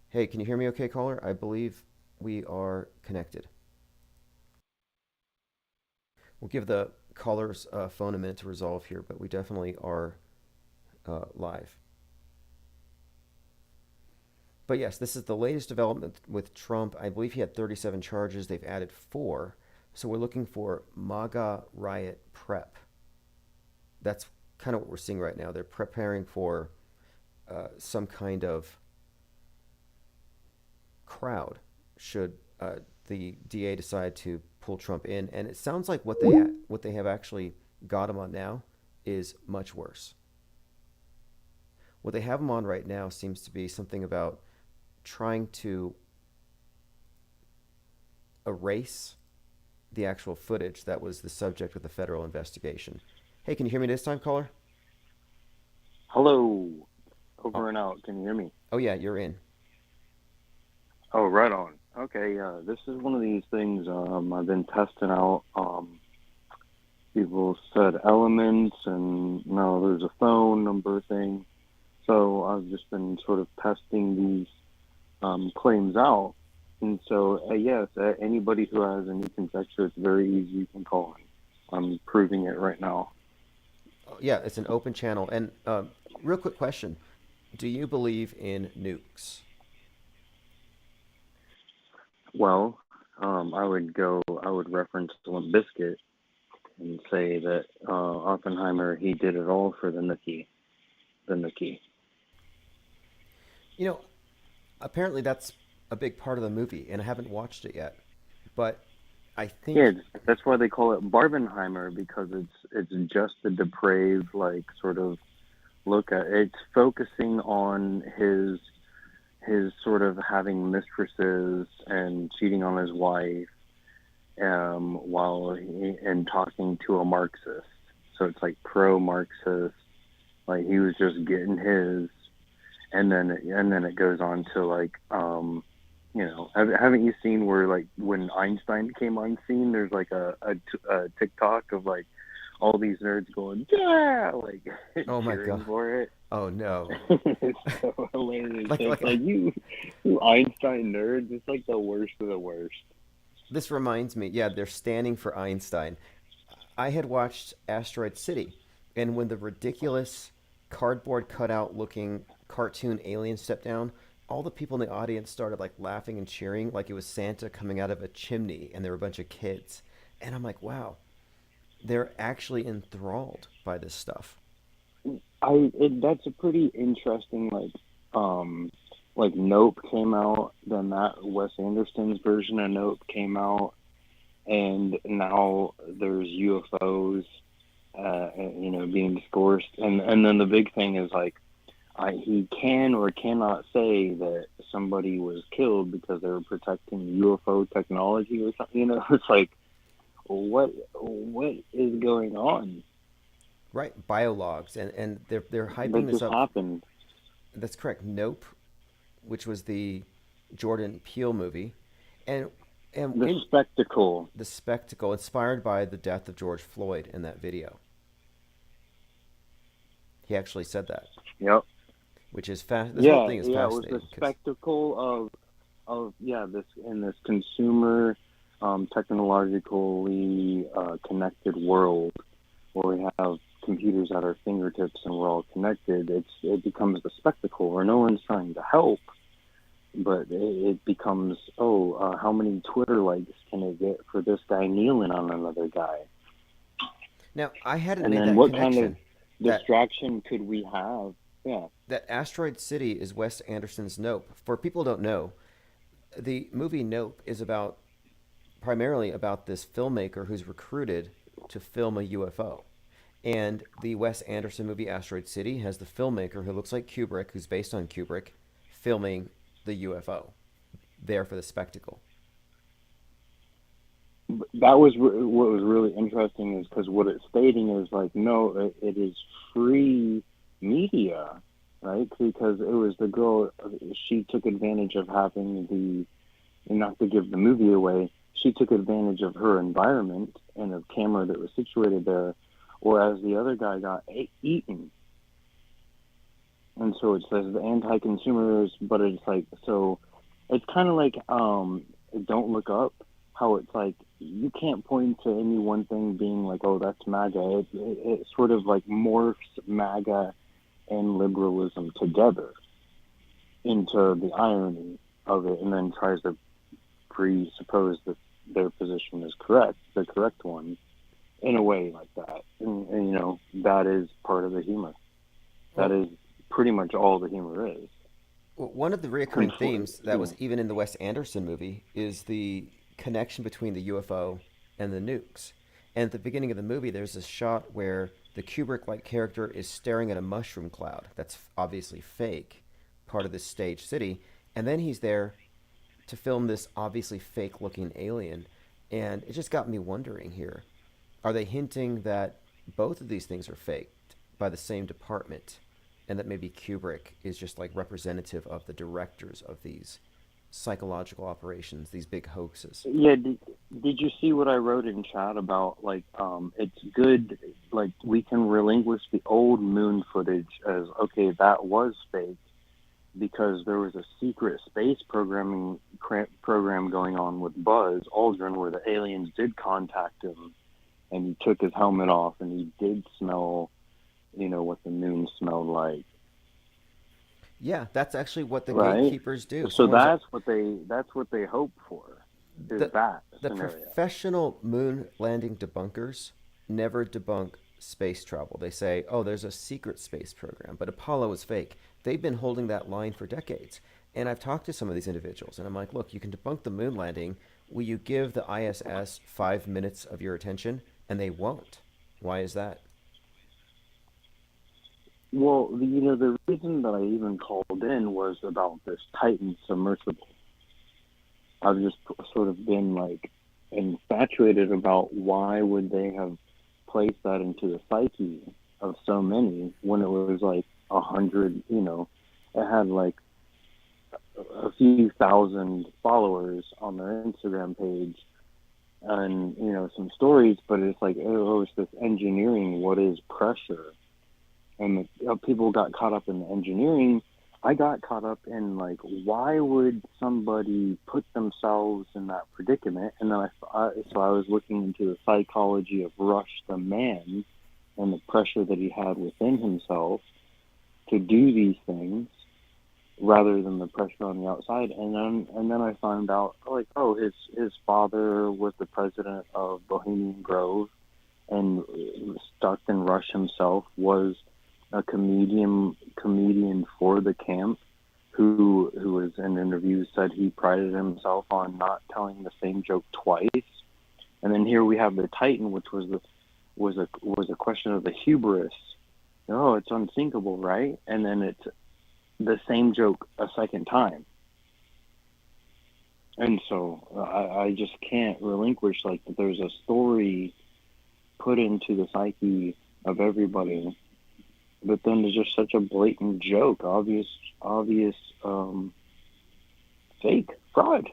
Hey, can you hear me okay, caller? I believe we are connected. We'll give the caller's phone a minute to resolve here, but we definitely are live. But yes, this is the latest development with Trump. I believe he had 37 charges. They've added 4. So we're looking for MAGA riot prep. That's kind of what we're seeing right now. They're preparing for some kind of crowd should the DA decide to pull Trump in. And it sounds like what they have actually got him on now is much worse. What they have him on right now seems to be something about trying to erase the actual footage that was the subject of the federal investigation. Hey, can you hear me this time, caller? Hello. Over and out. Can you hear me? Oh, yeah, you're in. Oh, right on. Okay, this is one of these things I've been testing out. People said elements, and now there's a phone number thing. So I've just been sort of testing these claims out. And so, yes, anybody who has any conjecture, it's very easy. You can call in. I'm proving it right now. Yeah, it's an open channel. And real quick question. Do you believe in nukes? Well, I would reference Limp Bizkit and say that Oppenheimer, he did it all for the nookie. You know, apparently that's a big part of the movie, and I haven't watched it yet. But I think... Yeah, that's why they call it Barbenheimer, because it's just a depraved, like, sort of look at... It's focusing on his sort of having mistresses and cheating on his wife and talking to a Marxist. So it's like pro-Marxist, like he was just getting his, and then it goes on to like haven't you seen where like when Einstein came on scene, there's like a TikTok of like all these nerds going yeah, like oh my cheering God. for it. Oh no! It's so hilarious. Like you Einstein nerds. It's like the worst of the worst. This reminds me. Yeah, they're standing for Einstein. I had watched Asteroid City, and when the ridiculous cardboard cutout looking cartoon alien stepped down, all the people in the audience started like laughing and cheering, like it was Santa coming out of a chimney, and there were a bunch of kids. And I'm like, wow, they're actually enthralled by this stuff. That's a pretty interesting like Nope came out, then that Wes Anderson's version of Nope came out, and now there's UFOs, being discoursed, and then the big thing is like, he can or cannot say that somebody was killed because they were protecting UFO technology or something. It's like, what is going on? Right, biologs, and they're hyping That this just up. happened. That's correct. Nope, which was the Jordan Peele movie, and The spectacle. the spectacle inspired by the death of George Floyd in that video. He actually said that. Yep. Which is This whole thing is It was fascinating. the spectacle this consumer, technologically connected world where we have computers at our fingertips and we're all connected. It becomes the spectacle where no one's trying to help, but it becomes, how many Twitter likes can it get for this guy kneeling on another guy? Now, I hadn't And made then that what connection. kind of distraction could we have? Yeah. That Asteroid City is Wes Anderson's Nope. For people who don't know, the movie Nope is primarily about this filmmaker who's recruited to film a UFO. And the Wes Anderson movie Asteroid City has the filmmaker who looks like Kubrick, who's based on Kubrick, filming the UFO there for the spectacle. That was what was really interesting, is because what it's stating is like, no, it is free media, right? Because it was the girl, she took advantage of having and not to give the movie away, she took advantage of her environment and a camera that was situated there, whereas the other guy got eaten. And so it says the anti-consumers, but it's like, so it's kind of like Don't Look Up, how it's like you can't point to any one thing being like, oh, that's MAGA. It sort of like morphs MAGA and liberalism together into the irony of it, and then tries to presuppose that their position is correct, the correct one, in a way like that. And that is part of the humor. That is pretty much all the humor is. Well, one of the recurring themes that was even in the Wes Anderson movie is the connection between the UFO and the nukes. And at the beginning of the movie, there's this shot where the Kubrick-like character is staring at a mushroom cloud that's obviously fake, part of this stage city, and then he's there to film this obviously fake-looking alien. And it just got me wondering here, are they hinting that both of these things are faked by the same department, and that maybe Kubrick is just like representative of the directors of these psychological operations, these big hoaxes? Yeah, did you see what I wrote in chat about, like, it's good, like, we can relinquish the old moon footage as, okay, that was fake, because there was a secret space program going on with Buzz Aldrin where the aliens did contact him, and he took his helmet off, and he did smell, what the moon smelled like. Yeah, that's actually what the Right? gatekeepers do. So that's what they hope for. Is The scenario. professional moon landing debunkers never debunk space travel. They say, oh, there's a secret space program, but Apollo is fake. They've been holding that line for decades. And I've talked to some of these individuals, and I'm like, look, you can debunk the moon landing. Will you give the ISS 5 minutes of your attention? And they won't. Why is that? Well, the reason that I even called in was about this Titan submersible. I've just sort of been like infatuated about why would they have placed that into the psyche of so many when it was like 100, it had like a few thousand followers on their Instagram page and, some stories, but it's like, oh, it's this engineering, what is pressure? And people got caught up in the engineering. I got caught up in, like, why would somebody put themselves in that predicament? And then I was looking into the psychology of Rush the man and the pressure that he had within himself to do these things rather than the pressure on the outside. And then I found out, like, oh, his father was the president of Bohemian Grove, and Stockton Rush himself was a comedian for the camp who was in interviews said he prided himself on not telling the same joke twice. And then here we have the Titan, which was a question of the hubris. Oh, it's unthinkable, right? And then it's the same joke a second time. And so I just can't relinquish like that there's a story put into the psyche of everybody, but then there's just such a blatant joke, obvious fake fraud.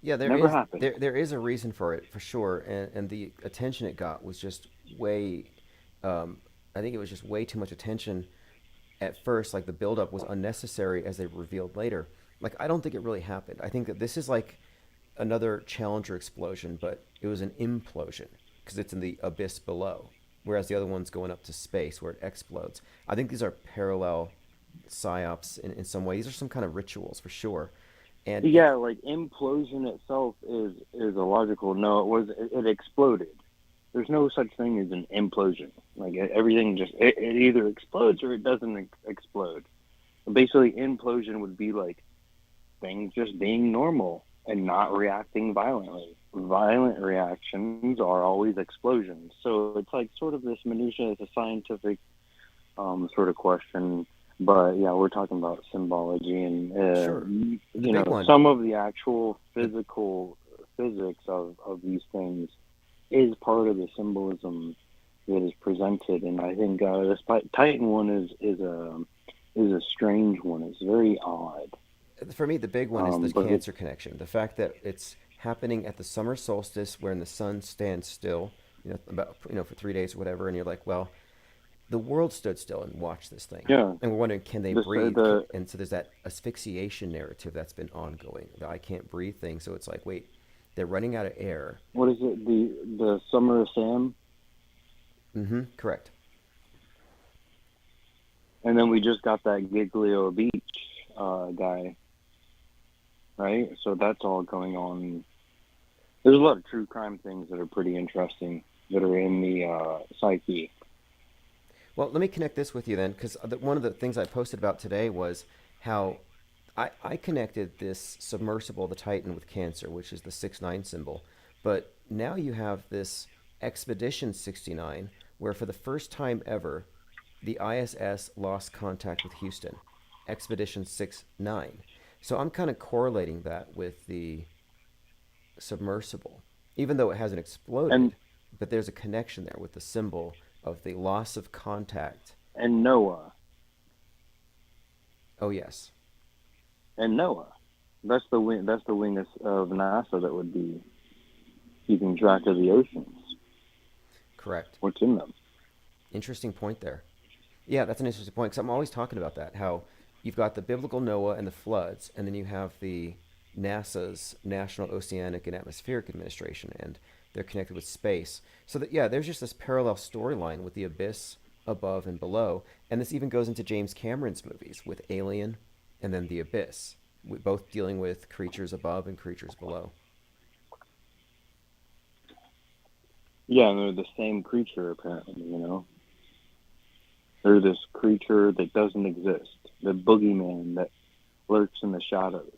Yeah, Never happened. There is a reason for it, for sure, and the attention it got was just way. I think it was just way too much attention at first. Like the buildup was unnecessary, as they revealed later. Like I don't think it really happened. I think that this is like another Challenger explosion, but it was an implosion because it's in the abyss below, whereas the other one's going up to space where it explodes. I think these are parallel psyops in some way. These are some kind of rituals for sure. And yeah, like implosion itself is a logical no. It exploded. There's no such thing as an implosion. Like everything just it either explodes or it doesn't explode. Basically, implosion would be like things just being normal and not reacting violently. Violent reactions are always explosions. So it's like sort of this minutia. It's a scientific sort of question. But yeah, we're talking about symbology and sure. You know, some of the actual physical physics of these things is part of the symbolism that is presented. And I think this Titan one is a strange one. It's very odd. For me, the big one is the Cancer connection. The fact that it's happening at the summer solstice, when the sun stands still, for 3 days or whatever, and you're like, well, the world stood still and watched this thing. Yeah. And we're wondering, can they breathe? And so there's that asphyxiation narrative that's been ongoing, the I can't breathe thing. So it's like, wait, they're running out of air. What is it? The Summer of Sam? Mm-hmm. Correct. And then we just got that Giglio Beach guy, right? So that's all going on. There's a lot of true crime things that are pretty interesting that are in the psyche. Well, let me connect this with you then, because one of the things I posted about today was how I connected this submersible, the Titan, with Cancer, which is the 6-9 symbol. But now you have this Expedition 69, where for the first time ever, the ISS lost contact with Houston. Expedition 6-9. So I'm kind of correlating that with the submersible, even though it hasn't exploded, but there's a connection there with the symbol of the loss of contact. And Noah. Oh yes. And Noah. That's the wing of NASA that would be keeping track of the oceans. Correct. What's in them. Interesting point there. Yeah, that's an interesting point, because I'm always talking about that, how you've got the biblical Noah and the floods, and then you have the NASA's National Oceanic and Atmospheric Administration, and they're connected with space. So that, yeah, there's just this parallel storyline with the abyss above and below. And this even goes into James Cameron's movies with Alien and then the abyss, both dealing with creatures above and creatures below. Yeah, and they're the same creature, apparently, They're this creature that doesn't exist, the boogeyman that lurks in the shadows,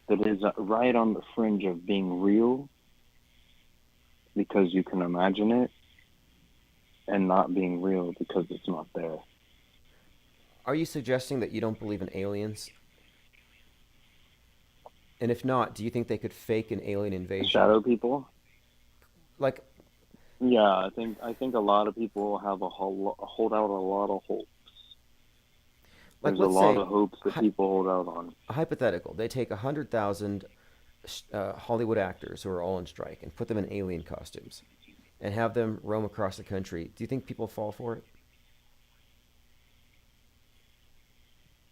that is right on the fringe of being real, because you can imagine it, and not being real because it's not there. Are you suggesting that you don't believe in aliens? And if not, do you think they could fake an alien invasion? Shadow people? Like, yeah, I think a lot of people have hold out a lot of hopes. Like, There's a lot of hopes that people hold out on. Hypothetical. They take 100,000 Hollywood actors who are all on strike and put them in alien costumes and have them roam across the country. Do you think people fall for it?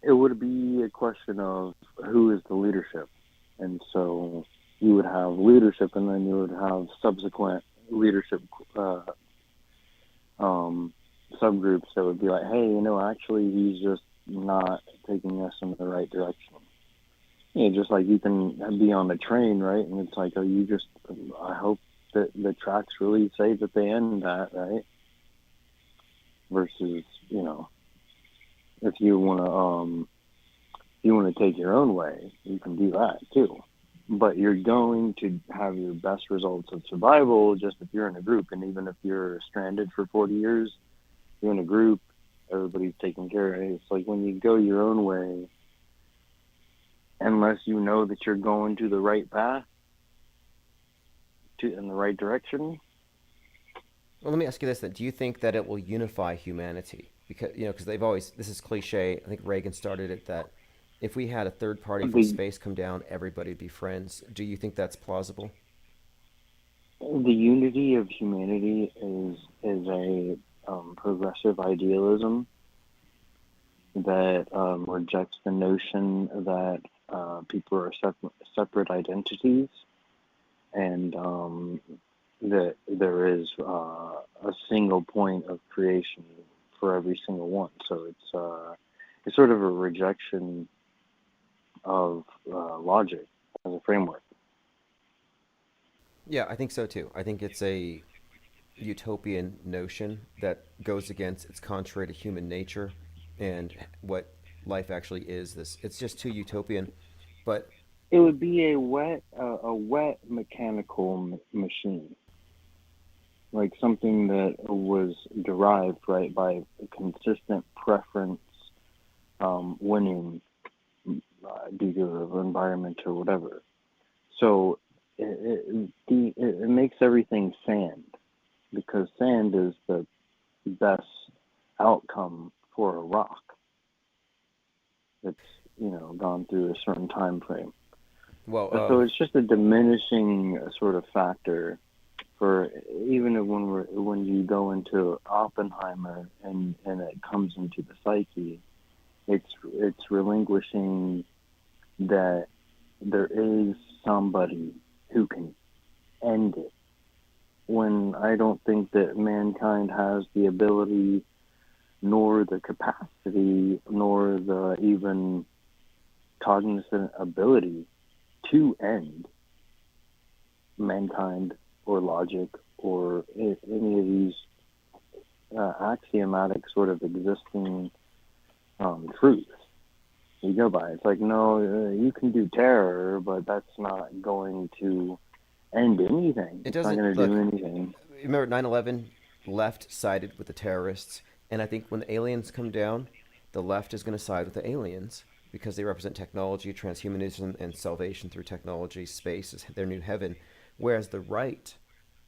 It would be a question of who is the leadership. And so you would have leadership, and then you would have subsequent leadership subgroups that would be like, hey, actually he's just not taking us in the right direction. Yeah, just like you can be on the train, right? And it's like, I hope that the tracks really say that they end that, right? Versus, If you want to take your own way, you can do that too. But you're going to have your best results of survival just if you're in a group. And even if you're stranded for 40 years, you're in a group, everybody's taking care of it. It's like when you go your own way, unless you know that you're going to the right path, in the right direction. Well, let me ask you this then. Do you think that it will unify humanity? Because they've always, this is cliche, I think Reagan started it, that if we had a third party from space come down, everybody would be friends. Do you think that's plausible? The unity of humanity is a progressive idealism that rejects the notion that people are separate identities, and that there is a single point of creation for every single one. So it's sort of a rejection of logic as a framework. Yeah, I think so too. I think it's a utopian notion that goes against, it's contrary to human nature and what life actually is. It's just too utopian. But it would be a wet mechanical machine, like something that was derived right by a consistent preference winning due to the environment or whatever. So it makes everything sand, because sand is the best outcome for a rock that's gone through a certain time frame. Well, so it's just a diminishing sort of factor for even when you go into Oppenheimer and it comes into the psyche, it's relinquishing that there is somebody who can end it, when I don't think that mankind has the ability, nor the capacity, nor the even cognizant ability to end mankind or logic or any of these axiomatic sort of existing truths you go by. It's like, no, you can do terror, but that's not going to end anything. It's not going to do anything. Remember 9/11, left sided with the terrorists, and I think when the aliens come down, the left is going to side with the aliens because they represent technology, transhumanism, and salvation through technology. Space is their new heaven, whereas the right,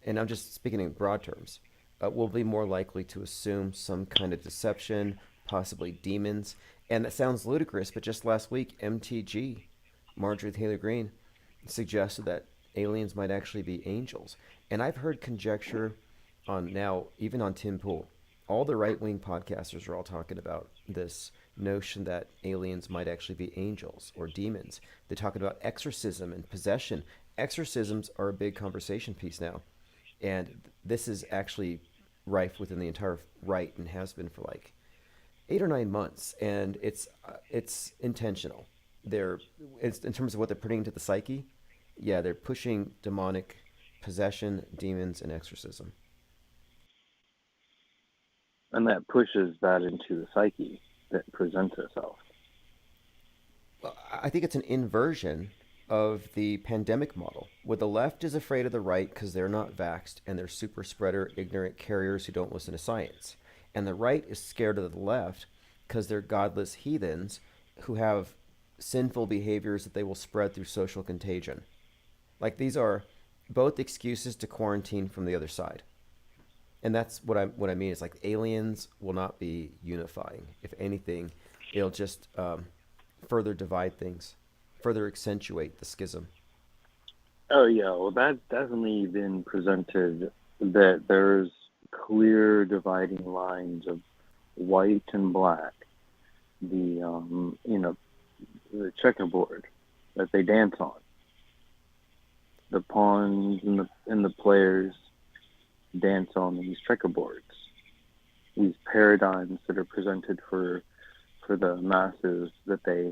and I'm just speaking in broad terms, will be more likely to assume some kind of deception, possibly demons. And that sounds ludicrous, but just last week, MTG, Marjorie Taylor Greene, suggested that aliens might actually be angels. And I've heard conjecture on now, even on Tim Pool, all the right-wing podcasters are all talking about this notion that aliens might actually be angels or demons. They're talking about exorcism and possession. Exorcisms are a big conversation piece now. And this is actually rife within the entire right and has been for like 8 or 9 months. And it's intentional. It's in terms of what they're putting into the psyche. Yeah, they're pushing demonic possession, demons, and exorcism. And that pushes that into the psyche that presents itself. Well, I think it's an inversion of the pandemic model, where the left is afraid of the right because they're not vaxxed and they're super spreader, ignorant carriers who don't listen to science. And the right is scared of the left because they're godless heathens who have sinful behaviors that they will spread through social contagion. Like, these are both excuses to quarantine from the other side. And that's what I mean is, like, aliens will not be unifying. If anything, it'll just further divide things, further accentuate the schism. Oh yeah, well that's definitely been presented, that there's clear dividing lines of white and black. The the checkerboard that they dance on. The pawns and the players dance on these checkerboards, these paradigms that are presented for the masses, that they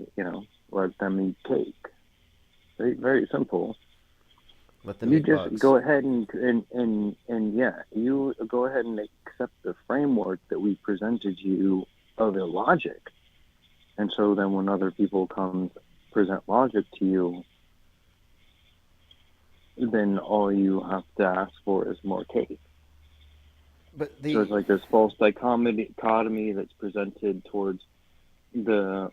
let them eat cake. Very, very simple. Let them you eat just bugs. Go ahead and you go ahead and accept the framework that we presented you of illogic, And so then when other people come present logic to you, then all you have to ask for is more cake. But So it's like this false dichotomy that's presented towards the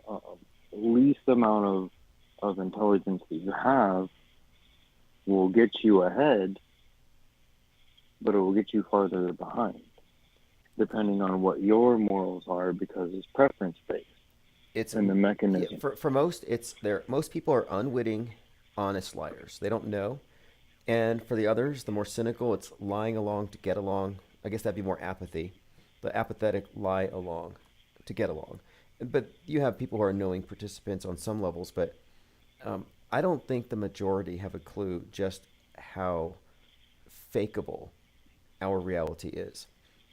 least amount of intelligence that you have will get you ahead, but it will get you farther behind, depending on what your morals are, because it's preference based. It's and the mechanism. Yeah, for most, it's there. Most people are unwitting, honest liars. They don't know. And for the others, the more cynical, it's lying along to get along. I guess that'd be more apathy. The apathetic lie along to get along. But you have people who are knowing participants on some levels, but I don't think the majority have a clue just how fakeable our reality is.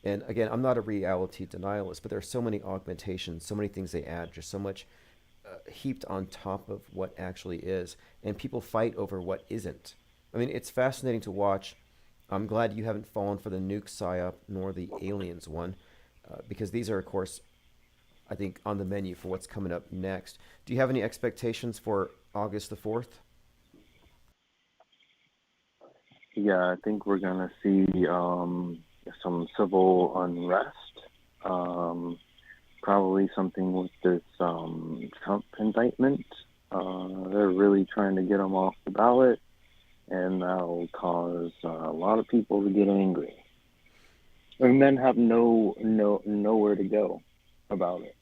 And again, I'm not a reality denialist, but there are so many augmentations, so many things they add, just so much heaped on top of what actually is. And people fight over what isn't. I mean, it's fascinating to watch. I'm glad you haven't fallen for the Nuke psyop nor the aliens one, because these are, of course, I think, on the menu for what's coming up next. Do you have any expectations for August the 4th? Yeah, I think we're going to see some civil unrest. Probably something with this Trump indictment. They're really trying to get him off the ballot, and that'll cause a lot of people to get angry, and then have nowhere to go about it.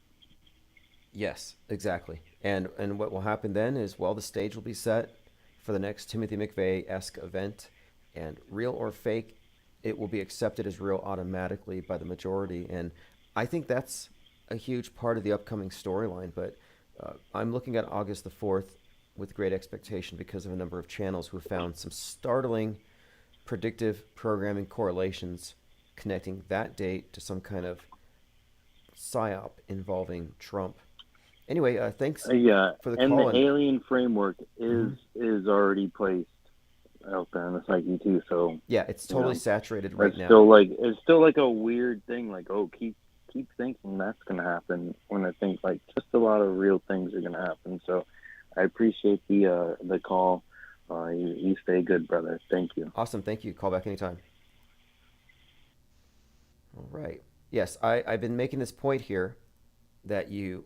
Yes, exactly. And what will happen then is, well, the stage will be set for the next Timothy McVeigh-esque event, and real or fake, it will be accepted as real automatically by the majority. And I think that's a huge part of the upcoming storyline. But I'm looking at August the 4th with great expectation because of a number of channels who have found some startling predictive programming correlations connecting that date to some kind of psyop involving Trump. Anyway, thanks for the and call. The alien framework is already placed out there in the psyche too. So yeah, it's totally saturated right now. It's still like a weird thing. Like, oh, keep thinking that's going to happen, when I think like just a lot of real things are going to happen. So I appreciate the call. You stay good, brother. Thank you. Awesome. Thank you. Call back anytime. All right. Yes, I've been making this point here that you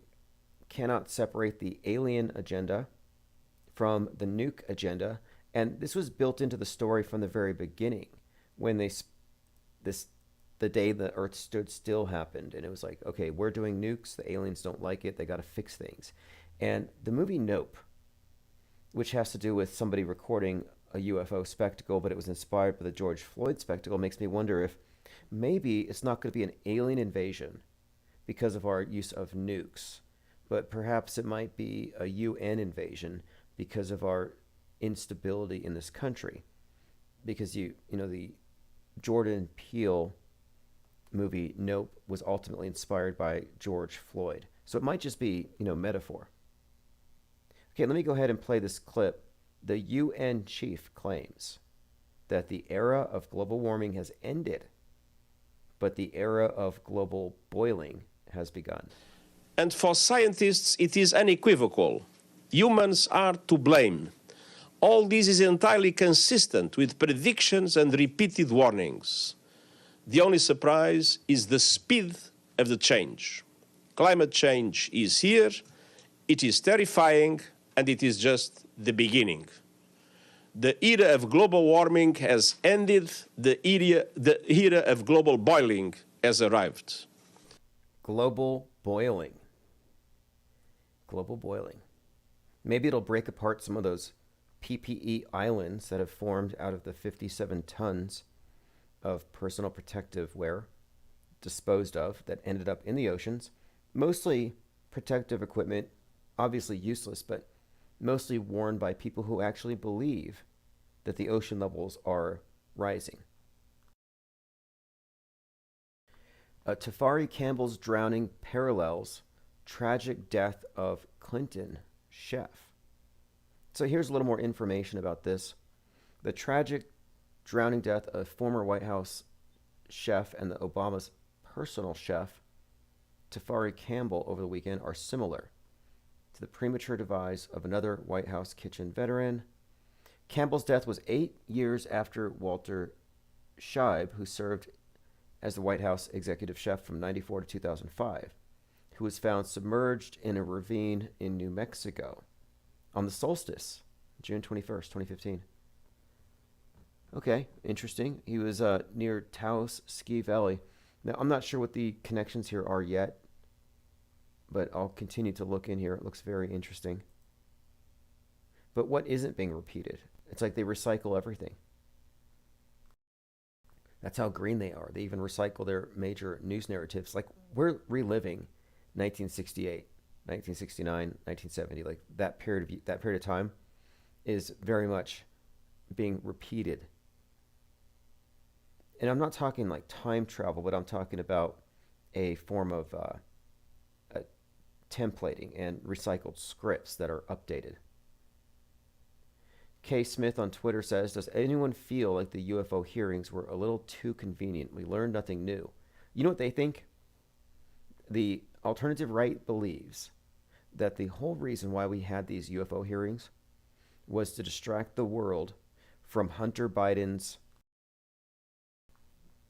cannot separate the alien agenda from the nuke agenda. And this was built into the story from the very beginning, when the day the Earth stood still happened, and it was like, okay, we're doing nukes. The aliens don't like it. They got to fix things. And the movie Nope, which has to do with somebody recording a UFO spectacle, but it was inspired by the George Floyd spectacle, makes me wonder if maybe it's not going to be an alien invasion because of our use of nukes, but perhaps it might be a UN invasion because of our instability in this country. Because the Jordan Peele movie Nope was ultimately inspired by George Floyd. So it might just be, metaphor. Okay, let me go ahead and play this clip. The UN chief claims that the era of global warming has ended, but the era of global boiling has begun. And for scientists, it is unequivocal. Humans are to blame. All this is entirely consistent with predictions and repeated warnings. The only surprise is the speed of the change. Climate change is here, it is terrifying, and it is just the beginning. The era of global warming has ended, the era of global boiling has arrived. Global boiling. Global boiling. Maybe it'll break apart some of those PPE islands that have formed out of the 57 tons of personal protective wear disposed of that ended up in the oceans. Mostly protective equipment, obviously useless, but mostly worn by people who actually believe that the ocean levels are rising. Tafari Campbell's drowning parallels tragic death of Clinton chef. So here's a little more information about this. The tragic drowning death of former White House chef and the Obama's personal chef, Tafari Campbell, over the weekend are similar. to the premature demise of another White House kitchen veteran. Campbell's death was 8 years after Walter Scheib, who served as the White House executive chef from 1994 to 2005, who was found submerged in a ravine in New Mexico on the solstice, June 21st, 2015. Okay, interesting. He was near Taos Ski Valley. Now, I'm not sure what the connections here are yet, but I'll continue to look in here. It looks very interesting. But what isn't being repeated? It's like they recycle everything. That's how green they are. They even recycle their major news narratives. Like, we're reliving 1968, 1969, 1970. Like, that period of time is very much being repeated. And I'm not talking like time travel, but I'm talking about a form of templating and recycled scripts that are updated. K. Smith on Twitter says, does anyone feel like the UFO hearings were a little too convenient? We learned nothing new. You know what they think? The alternative right believes that the whole reason why we had these UFO hearings was to distract the world from Hunter Biden's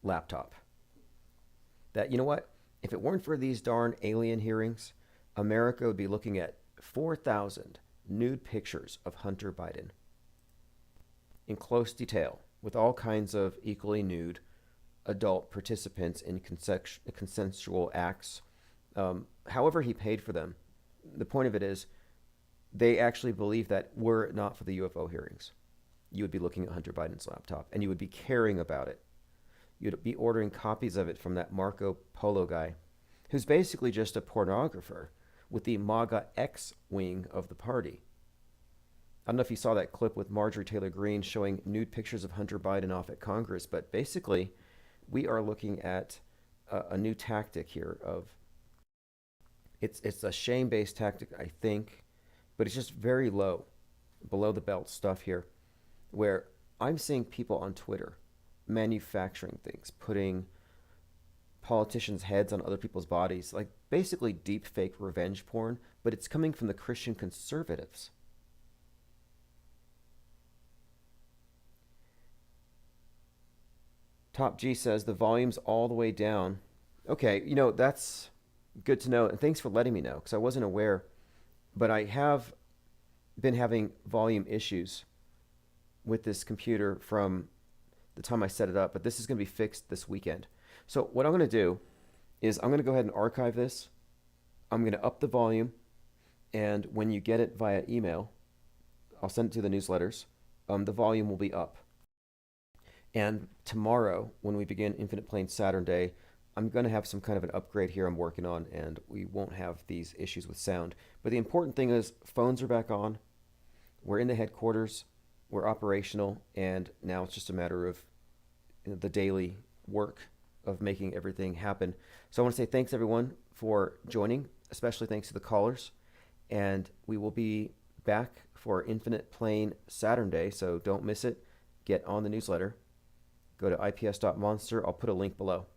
laptop. That, you know what? If it weren't for these darn alien hearings, America would be looking at 4,000 nude pictures of Hunter Biden in close detail, with all kinds of equally nude adult participants in consensual acts, however he paid for them. The point of it is, they actually believe that were it not for the UFO hearings, you would be looking at Hunter Biden's laptop, and you would be caring about it. You'd be ordering copies of it from that Marco Polo guy, who's basically just a pornographer with the MAGA X wing of the party. I don't know if you saw that clip with Marjorie Taylor Greene showing nude pictures of Hunter Biden off at Congress, but basically we are looking at a new tactic here of, it's a shame-based tactic, I think, but it's just very low, below the belt stuff here, where I'm seeing people on Twitter manufacturing things, putting politicians' heads on other people's bodies, like basically deep fake revenge porn, but it's coming from the Christian conservatives. Top G says the volume's all the way down. Okay, you know, that's good to know, and thanks for letting me know, because I wasn't aware, but I have been having volume issues with this computer from the time I set it up, but this is going to be fixed this weekend. So what I'm going to do is I'm going to go ahead and archive this. I'm going to up the volume, and when you get it via email, I'll send it to the newsletters. The volume will be up. And tomorrow, when we begin Infinite Plane Saturn Day, I'm going to have some kind of an upgrade here I'm working on, and we won't have these issues with sound. But the important thing is phones are back on. We're in the headquarters. We're operational, and now it's just a matter of the daily work of making everything happen. So I want to say thanks, everyone, for joining, especially thanks to the callers. And we will be back for Infinite Plane Saturn Day, so don't miss it. Get on the newsletter. Go to ips.monster. I'll put a link below.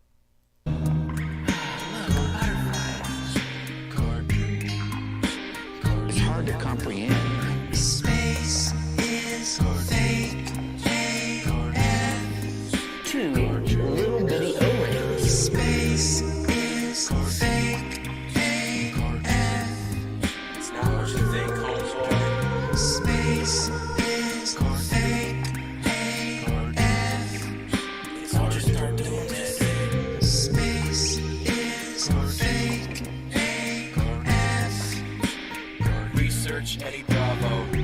It's hard to comprehend. Space is fake AF. Two little bitty O-rings. Space is fake AF. It's not what you think, homeboy. Space is fake AF. It's all just start doing this. Space is fake AF. Research Eddie Bravo.